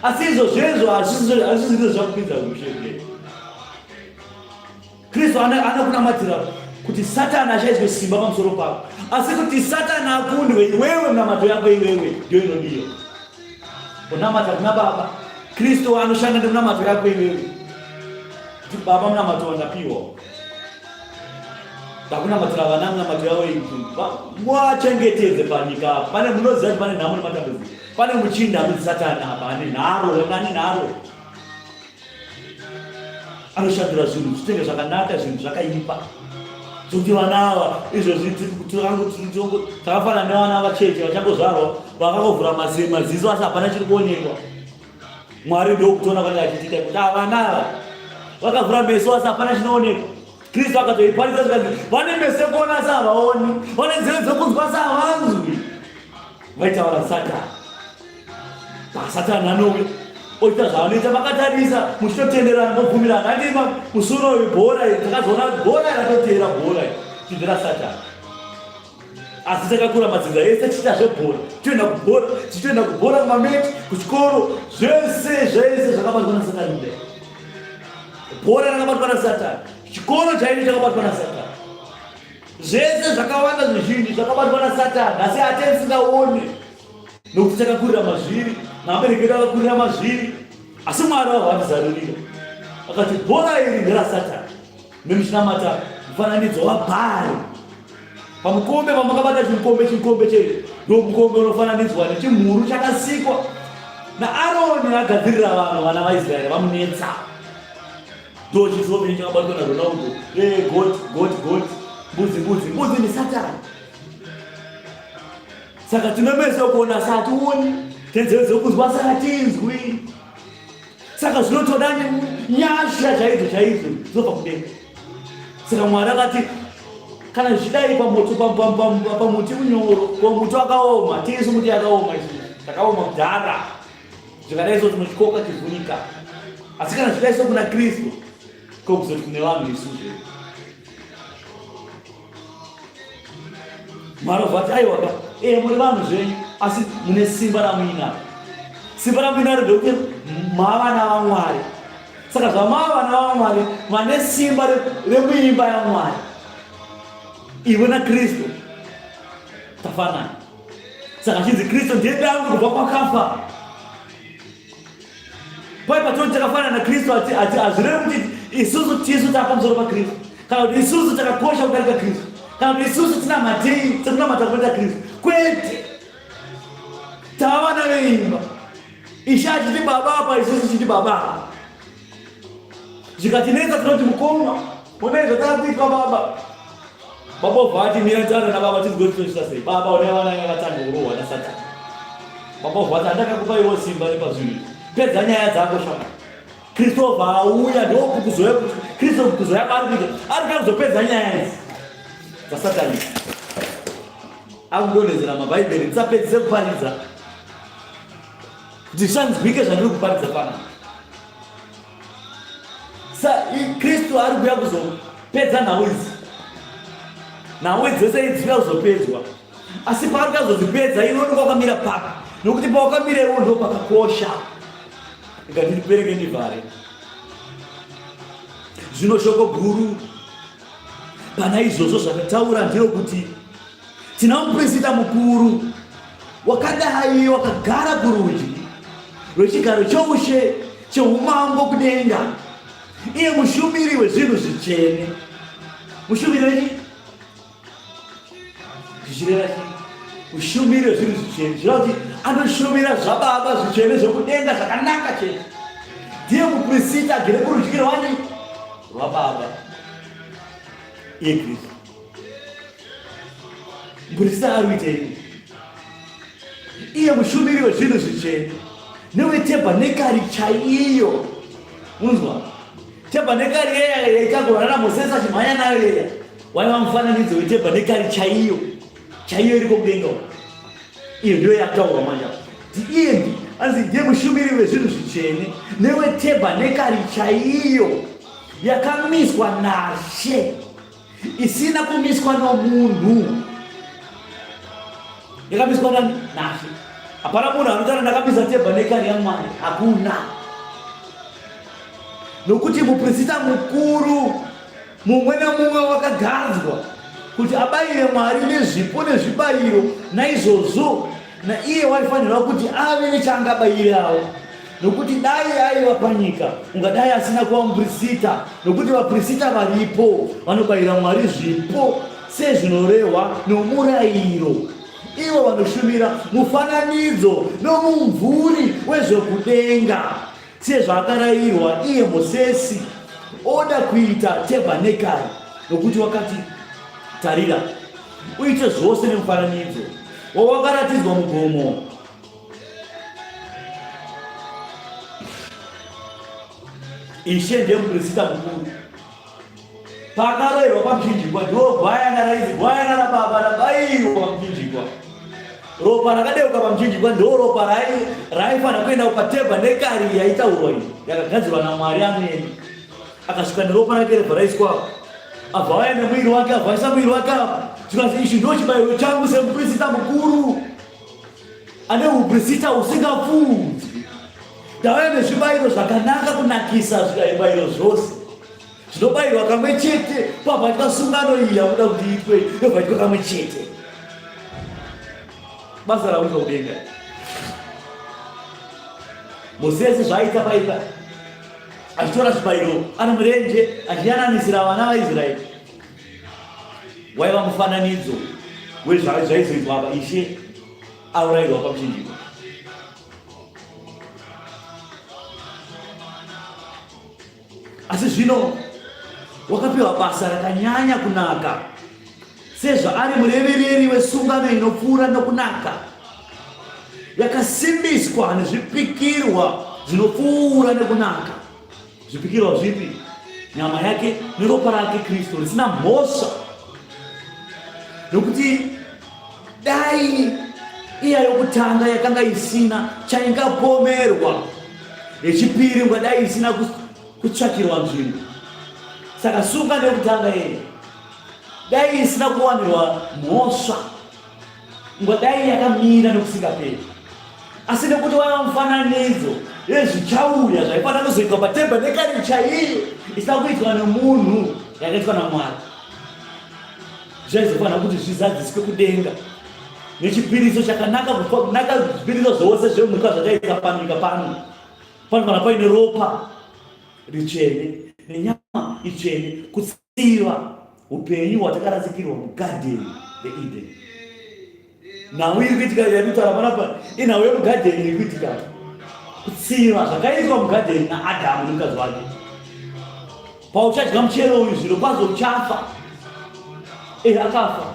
Asi izvozvo hazvisi zvakupinza kushenge. Kristu anakunamatira kuti Satani achaiswe simba pamusoro pako. Asi kuti Satani akundwe, iwewe munamato yako iwewe ndio inodiwa. Unamata kuna baba, Kristu anoshanda nemunamato yako iwewe. Kuti baba munamato wandapiwa. Takunamatira vana munamato yavo iwewe. Mwachengetedze panyika. Pane munoziva kuti pane nhamo nematambudziko. Pane muchinda anonzi Satani apa, ane nharo. Anoshandira zvinhu zvitenge zvakanaka, zvinhu zvakaipa. Kuti vana ava izvozvi takafanana nevana vacheche vachangozvarwa vakangovhura maziso asi hapana chiri kuonekwa. Mwari ndio kutoona kwanga achiita kuti vana ava vakavhura meso asi hapana chinoonekwa. Kristu akatoiparidza zvikati vane meso ekuona asi havaoni, vane nzeve dzokunzwa asi havanzwi. Vaitaura Satani. Satani anouya oita zvavanoita vakatarisa, muchitotenderana mobvumirana. Andima musoro webhora iri, takazoona bhora rakatotera bhora tichibvira Satani. Asi takakura madzinza ese tichiita zvebhora, tichitoenda kubhora, kumameti, kuchikoro, zvese zvakabatwa naSatani. Bhora rakabatwa naSatani, chikoro chaicho chakabatwa naSatani, zvese zvakawanda zvizhinji zvakabatwa naSatani. Asi hatei tisingaoni nokuti takakurira mazviri, nabereki edu akakurira mazviri. Asi Mwari wavandizarurira akati bhora iri nderaSatani. Memuchinamata mufananidzo waBhaari. Pamukombe pamakabata chikombe chedu, ndomukombe unofananidzwa nechimhuru chakasikwa naAroni agadzirira vanhu, vana vaIsraeri vamunetsa. Ndo chisobe chakabatwa naRonaldo, goti, mbudzi ni Satani. Saka tinomeso kuona sationi, tenzeve dzokuzwa satinzwi. Saka zvinotoda nyasha chaidzo dzobva kudenga. Saka Mwari akati kana zvidai pamuti unyoro, pamuti wakaoma, tisu muti yakaoma, takaoma kudhara, zvikadai so tinochikoka tivhunika. Asi kana zvidai so kuna Kristu, kokuzoti kune vanhu isuzve. Mwari obvati aiwa muri vanhu zvenyu, asi mune simba ramuinaro. Simba ramuinaro ndekuti mavana vaMwari. Saka zvamavana vaMwari, vane simba remuimba yaMwari. Iwe naKristu tafanana. Saka chinzi Kristu ndiye dangu kubva kwakafa. Pai patoti takafanana naKristu hazvirevi kuti isusu tisu taapamusoro paKristu, kana kuti isusu takakosha kudarika Kristu, kana kuti isusu tinamata kuita Kristu. Kwete, tavana veimba. Ishe achiti baba apa, isusu chiti baba. Zvikatinetsa tinoti mukoma, munezvo takakuitwa baba. Baba obvati mira taura nababa tizigotitochita sei. Baba une vana vakatanga kurohwa naSatani. Baba obvati handakakupa iwo simba repazviri, pedza nyaya dzako shaka. Kristu obva auya ndokukuzoya kuti Kristu kukuzoya ari kuzopedza nyaya idzi dzaSatani. Akudonhedzera maBhaibheri ndisapedzise kuparidza kuti zvisanzwike zvandiri kuparidza panapa. Kristu ari kuuya kuzopedza nhau idzi. Nhau dzese idzi dzinoda kuzopedzwa. Asi paari kuzozipedza, iwe unenge wakamira papa. nokuti pawakamirawo ndo pakakosha. Ngatipereke ndivhare. Zvino shoko guru pana izvozvo zvakataura ndeyekuti tina muprista mukuru wakadai wakagara kurudyi rwechigaro choushe cheumambo kudenga, iye mushumiri wezvinhu zvitsvene. Mushumiri wechi zvichireva chi mushumiri wezvinhu zvitsvene, zvireva kuti anoshumira zvababa zvitsvene zvokudenga zvakanaka chete. Ndiye muprista agere kurudyi rwani rwababa, iye Kristu. Muprista ari kuitei? Iye mushumiri wezvinhu zvitsvene newetabhanekari chaiyo. Munzwa? Tabhanekari yeya yaitagorana Mozisi achimhanya nayo yeya waiva mufananidzo wetabhanekari chaiyo iriko kudenga. Iyo ndiyo yataurwa manja kuti iye anzi ndiye mushumiri wezvinhu zvitsvene newetabhanekari chaiyo yakamiswa naShe, isina kumiswa nomunhu. Yakamiswa naShe. Hapana munhu anotara ndakamisa tabhanekari yaMwari, hakuna. Nokuti muprista mukuru mumwe nemumwe wakagadzwa kuti abayire Mwari nezvipo nezvibayiro, naizvozvo naiye waifanirwa kuti ave nechaangabayirawo. Nokuti dai aiva panyika ungadai asina kuva muprista, nokuti vaprista varipo vanobayira Mwari zvipo sezvinorehwa nomurayiro. Ivo vanoshumira mufananidzo nomumvuri wezvokudenga sezvakarayirwa iye Mozisi oda kuita tabhanekari. Nokuti wakati, tarira uite zvose nemufananidzo wawakaratidzwa mugomo. Ishe ndiye muprista mukuru. Pakarayirwa pamuchinjikwa ndo gwayana rababa rabayirwa pamuchinjikwa. Ropa rakadeuka pamuchinjikwa ndo ropa raifanira kuenda patabhanekari yaitaurwa iyi yakagadzirwa naMwari amene. Akasvika neropa rake rebva raiswapo, abva aenda nemwiri wake, abvaisa mwiri wake apa. Zvikazi ichi ndo chibayiro changu semuprista mukuru ane uprista usingapfuudzi. Ndauya nezvibayiro zvakanaka kunakisa zvibayiro zvose zvinobayirwa kamwe chete pabva sungano iyi yakuda kuti itwe yobva itwe kamwe chete. Basa rakuita kudenga. Mozisi zvaaita paipa achitora zvibayiro ana murenje achiyananisira vana vaIsraeri waiva mufananidzo wezvaizoitwa apa. Ishe aurayirwa pamuchinjikwa. Asi zvino wakapiwa basa rakanyanya kunaka sezvaari murevereri wesungano inopfuura nokunaka, yakasimbiswa nezvipikirwa zvinopfuura nekunaka. Zvipikirwa zvipi? Nyama yake neropa rake Kristu risina mhosva. Nokuti dai iya yokutanga yakanga isina chaingapomerwa, yechipiri ngadai isina kutsvakirwa nzvimbo. Saka sungano yokutanga yeye dai isina kuwanirwa mhosva, ngadai yakamira nokusingaperi. Asi nekuti waiva mufananidzo yezvichauya zvaifanira kuzoitwa patabhanekari chaiyo isina kuitwa nemunhu, yakaitwa naMwari, zvaizofanira kuti zvizadziswe kudenga nechipiriso chakanaka, kunaka zvipiriso zvose zvemhuka zvataita panyika pano. Panofanira paine ropa richene nenyama ichene, kutsiva upenyu hwatakarasikirwa mugadheni reEden. Nhau iri kuitika yatitaura panapa inhau yemugadheni iri kuitika, kutsiva zvakaitwa mugadheni naAdhamu nomukadzi wake. Pauchadya muchero uyu zviro kwazvo uchafa. Akafa,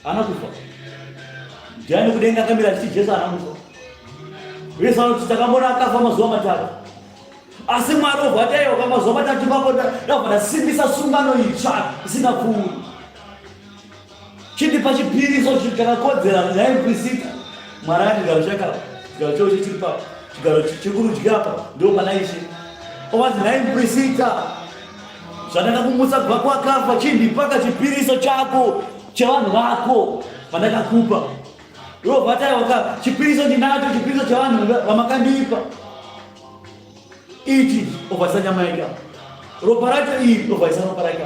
haana kufa. Ndiani kudenga akamira achiti Jesu haana kufa? Yesu anoti takamboona akafa mazuva matatu. Asi Mwari obva ataiwa kwamazuva matatu ipapo ndabva ndasimbisa sungano itsva isingapfuuri. Chindipa chipiriso chakakodzera naimuprisita. Mwari ati chigaro chakapa, chigaro chouche chiri papa, chigaro chekurudyi apa ndo pana Ishe. Owanzi naimuprisita zvandakakumutsa kubva kwakafa, chindipa kachipiriso chako chevanhu vako vandakakupa. Yo batai waka chipirizo ndinacho chipirizo cha vanhu vamakandipa. Ichi ovaisa nyama yake. Ropa racho iyi ovaisa ropa rake.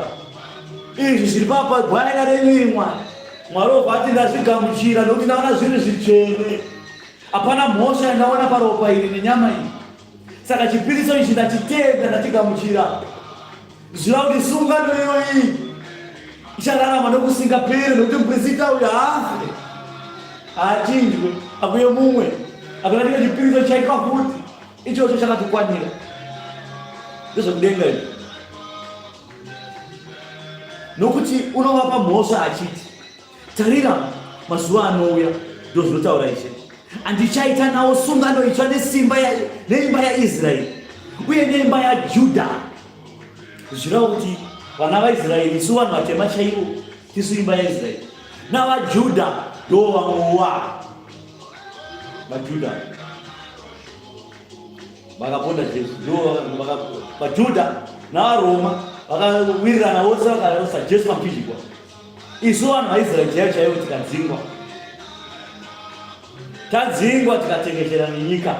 Izvi zviri papa gwayana renyimwa. Mwari vati ndazvigamuchira nokuti ndaona zvinhu zvichene. Hapana mhosva yandaona paropa iri nenyama iyi. Saka chipiriso ichi ndachitenda ndachigamuchira. Zviva kuti sungano iyoyi ichararama nokusingaperi nokuti muprista uyu haafe. Haachinjwe, akuye mumwe. Hakuna chimwe chipiriso chaitwa futi. Ichocho chakatikwanira. Ndezvokudenga izvi. Nokuti unovapa mhosva achiti, tarira mazuva anouya ndozvinotaura Ishe, andichaita nawo sungano itsva neimba yaIsraeri uye neimba yaJudha. Zvirava kuti vana vaIsraeri isu vanhu vatema chaivo, tisu imba yaIsraeri, navaJudha ndo vamwewa. VaJudha vakaponda Jesu, vaJudha navaRoma vakawirirana vose vakarosa Jesu mapizhikwa. Isu vanhu vaIsraeri chaivo chaivo tikadzingwa. Tadzingwa tikatekeshera nenyika.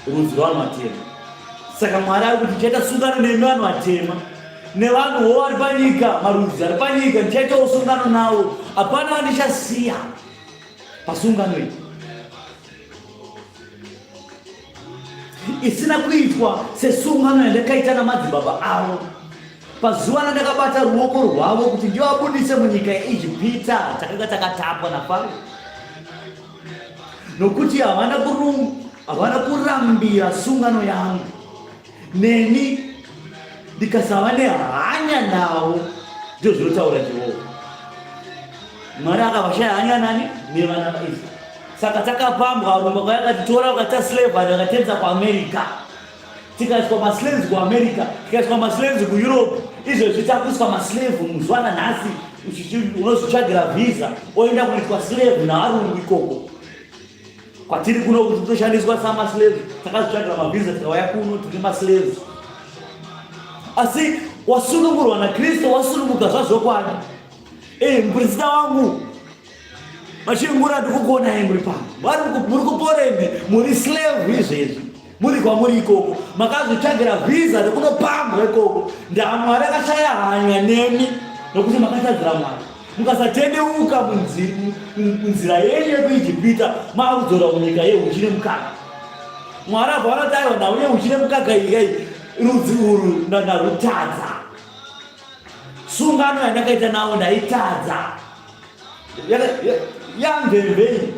Rudzi rwavanhu vatema. Saka Mwari ari kuti tichaita sungano nevanhu vatema. Nevanhuwo vari panyika, marudzi ari panyika, ndichaitawo sungano navo. Hapana vandichasiya pasungano iyi. Isina kuitwa sesungano yandakaita namadzibaba avo. Pazuva randakabata ruoko rwavo kuti ndivabudise munyika yeIjipita takanga takatapwa naFaro. Nokuti havana kurambira sungano yangu. Neni ndikasava nehanya navo. Ndizvo zvinotaura Jehovha. Mwari akavashaya hanya nani? Nevana vaIsraeri. Saka takapambwa varombo vakatitora vakaita slavery vakatedza kuAmerica. Tikaiswa maslaves kuAmerica, tikaiswa maslaves kuEurope. Izvezvi takuiswa maslave muzuva nanhasi unozvitsvagira visa oenda kuitwa slave navarungu ikoko. Kwatiri kuno kuti kutoshandiswa samaslave, takazvitsvagira mavisa tikauya kuno tiri maslaves. Asi wasunungurwa naKristu wasununguka zvazvokwadi. Muprista wangu machingura ndikukuonai muri pano. Muri kuPoland, muri slave izvezvi. Muri kwamuri ikoko. Makazvitsvagira visa nekunopambwa ikoko. Mwari akashaya hanya nemi nokuti makatadzira Mwari. Mukasatendeuka munzira yenyu yekuIjipita makudzora munyika yehuchi nemukaka. Mwari abva anotaiwa nhau yehuchi nemukaka ikai rudzi urwu ndarutadza. Sungano yandakaita navo ndaitadza. Yamvemvei.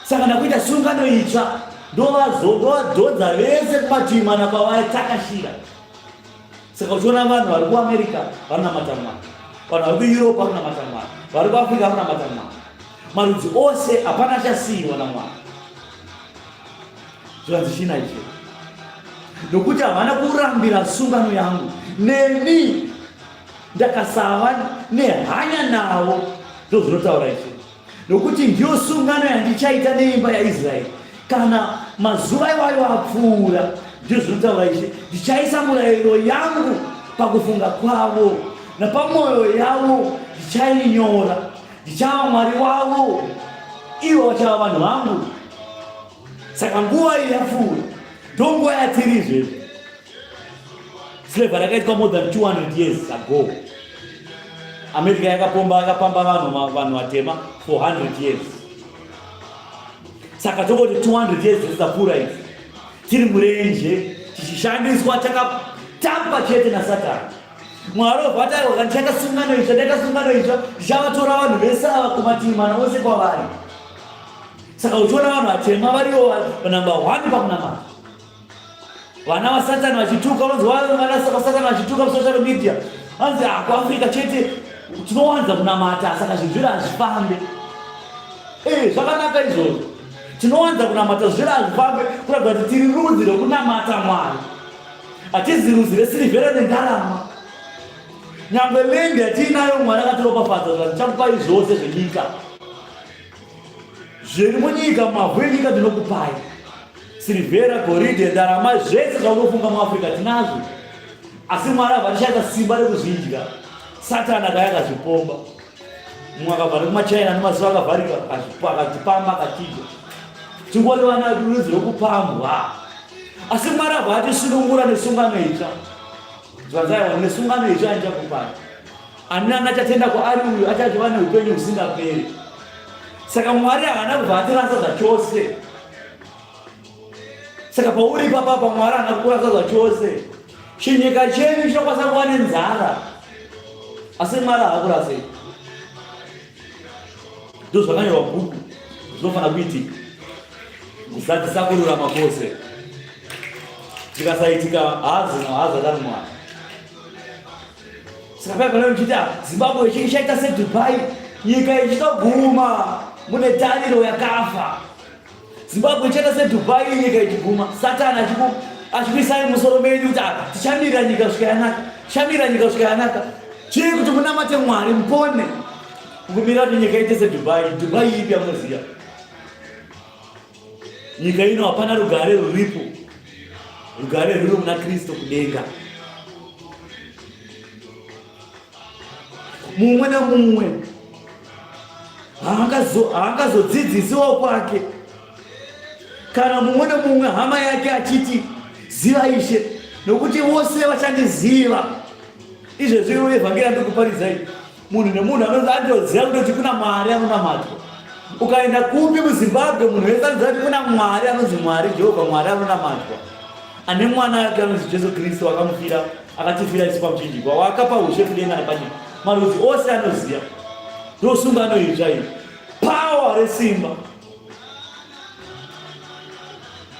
Saka ndakuita sungano itsva ndovadhodza vese kumativi mana kwavatakashira. Saka uchiona vanhu vari kuAmerica vanonamata Mwari, vanhu vari kuEurope vanonamata Mwari, vari kuAfrica vanonamata Mwari. Marudzi ose hapana achasiyiwa naMwari. Zvanzi china icho. Nokuti havana kurambira sungano yangu. Neni ndakasava nehanya navo. Ndizvo zvinotaura Ishe. Nokuti ndiyo sungano yandichaita neimba yaIsraeri. Kana mazuva iwayo apfuura, ndizvo zvinotaura Ishe, ndichaisa murayiro yangu pakufunga kwavo napamwoyo yavo ndichainyora. Ndichava Mwari wavo, ivo vachava vanhu vangu. Saka nguva iyi yapfuura, ndonguva yatiri izvezvi. Slavery yakaitwa more than 200 years ago. America yakapamba vanhu vatema 400 years. Saka tongoti 200 years dzisapfuura idzi. Tiri murenje, tichishandiswa takatamba chete naSatani. Mwari obva ndichaita sungano itsva, ndichavatora vanhu vese ava kumativi mana ose kwavari. Saka uchiona vanhu vatema varivo namba 1 pakunamata. Vana vaSatani vachituka, unonzi vana vaSatani vachituka musocial media. Vanzi kuAfrica chete tinowanza kunamata, saka zvinhu hazvifambe. Zvakanaka izvozvo. Tinowanza kunamata zviro hazvifambe, kuratidza kuti tiri rudzi rwekunamata Mwari. Hatizi rudzi resilivhera nendarama. Nyangwe mende yatinayo Mwari akatiropafadza kuti ndichakupai zvose zvenyika. Zviri munyika, mavhu enyika ndinokupai. Silivhera, goridhe, ndarama, zvese zvaunofunga muAfrica tinazvo. Asi Mwari abva achaita simba rekuzvidya. Satani akazvipomba. mwakabva kumachaina nemazuva akavharika akatipamba akatija tingolewana rudzi rokupambwa. Asi Mwari abva atisunungura nesungano itsva. Zvanzaiwa nesungano itsva andichakupana. Ani achatenda kwaari uyu achazova neupenyu husingaperi. Saka Mwari haana kubva atirasa zvachose. Saka pauri papapa Mwari haana kukurasa zvachose. Chinyika chenyu chinokwanisa kuva nenzara. Asi Mwari haakurasei. Ndo zvakanyorwa bhuku zvinofanira kuitika. Kuzadzisa kururama kwose. Zvikasaitika haazadani Mwari. Saka paipanao chiti Zimbabwe ichaita seDubai, nyika ichitoguma mune tariro yakafa. Zimbabwe ichaita seDubai, nyika ichiguma. Satani achikuisai musoro menyu kuti tichamira nyika kusvika yanaka, tichamira nyika kusvika yanaka. Chii kuti munamate Mwari mupone. Kumira kuti nyika iite seDubai. Dubai ipi yamunoziva? Nyika ino hapana rugare ruripo. Rugare ruri muna Kristu kudenga. Mumwe nemumwe haangazodzidzisiwo kwake. Kana mumwe nemumwe hama yake achiti ziva Ishe, nokuti vose vachandiziva. Izvezvi evhangeri ndokuparidzai. Munhu nemunhu anoziva kuti kuna Mwari anonamatwa. Ukaenda kupi muZimbabwe, munhu wese anoziva kuti kuna Mwari anonzi Mwari Jehovha, Mwari anonamatwa. Ane mwana yake anonzi Jesu Kristu akamufira, akatifira isu pamuchinjikwa, wakapa ushe kudenga nepanyika. Marudzi ose anoziva. Ndosungano itsva iyi. Power resimba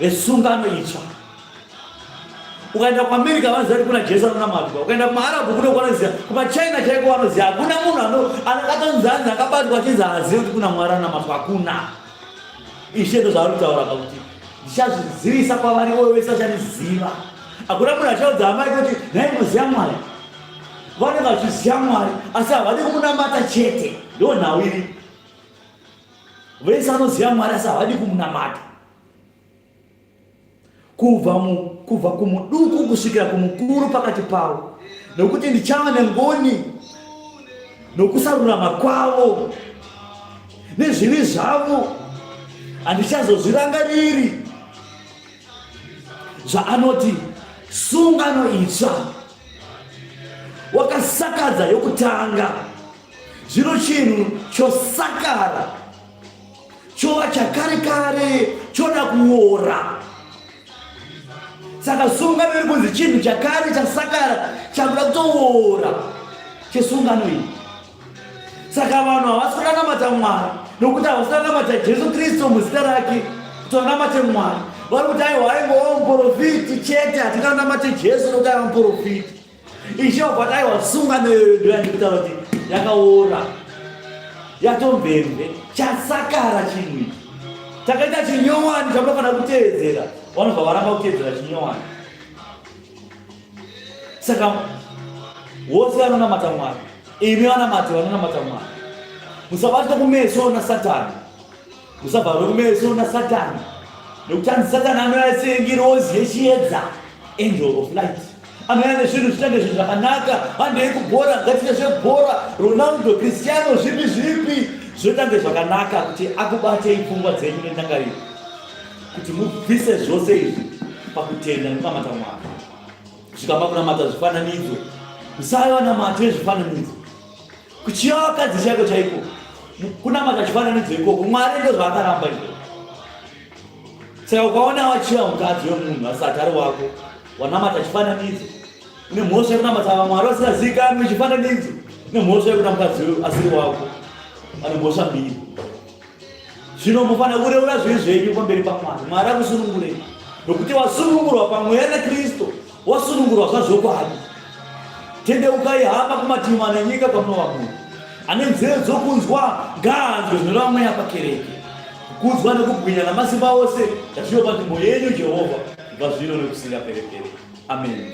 resungano itsva. Ukaenda kuAmerika vanoziva kuti kuna Jesu anonamatwa. Ukaenda kumaArabhu kuno kwanoziva. KumaChina chaiko vanoziva. Hakuna munhu akatonzanzi akabatwa achinzi haazivi kuti kuna Mwari anonamatwa. Hakuna. Ishe ndo zvaari kutaura kuti ndichazvizivisa kwavari vose vachandiziva. Hakuna munhu achaudza hama yake kuti nhai munoziva Mwari. Vanenge vachiziva Mwari asi havadi kumunamata chete. Ndo nhau iri. Vese vanoziva Mwari asi havadi kumunamata. Kubva kumuduku kusvikira kumukuru pakati pavo. Nokuti ndichava nengoni nokusarurama kwavo nezvivi zvavo. Handichazozvirangariri. Zvaanoti sungano itsva. Wakasakadza yokutanga. Zvino chinhu chosakara, chova chakare kare, choda kuora. Saka sungano iri kunzi chinhu chakare chasakara chakuda kutoora chesungano iyi. Saka vanhu havasi kunamata Mwari nokuti havasi kunamata Jesu Kristu muzita rake kuti vanamate Mwari. Vari kuti aiwa aingova muprofiti chete, hatinganamate Jesu nokuti aiva muprofiti. Ishe wabvati aiwa sungano ndo yandikutaura kuti yakaora, yatomvemve, chasakara chinhu ichi. Takaita chinyowani chamunofanira kuteedzera. Vanobva varamba kuteedzera chinyowani. Saka vose vanonamata Mwari. Imi vanamati vanonamata Mwari. Musabatwa kumeso naSatani. Musabvarwe kumeso naSatani. Nokuti anzi Satani anouya sengirozi yechiedza, angel of light. Anouya nezvinhu zvitange zvinhu zvakanaka. Handei kubhora, ngatiite zvebhora. Ronaldo, Cristiano, zvipi zvotange zvakanaka kuti akubatei pfungwa dzenyu nendangariro. Kuti mubvise zvose izvi pakutenda nekunamata Mwari. Zvikamba kunamata zvifananidzo. Musaiva namata nezvifananidzo. Kuchiva vakadzi chaiko chaiko. Kunamata chifananidzo ikoko. Mwari ndo zvaakaramba izvo. Saka ukaona wachiva mukadzi wemunhu asati ari wako, wanamata chifananidzo. Une mhosva yekunamata vaMwari vasingazivikanwi chifananidzo. Une mhosva yekuti mukadzi asiri wako. Ane mhosva mbiri. Zvino mufanira kureura zvivi zvenyu pamberi paMwari. Mwari akusunungurei. Nokuti wasunungurwa pamweya naKristu, wasunungurwa zvazvokwadi. Tendeukai hama kumativi mana enyika kwamunova munhu. Ane nzeve dzokunzwa ngaanzwe zvinoreva mweya pakereke. Kukudzwa nekubwinya namasimba ose zvazviyo panzvimbo yenyu Jehovha. Kubva zvino nekusingapere-pere. Amen.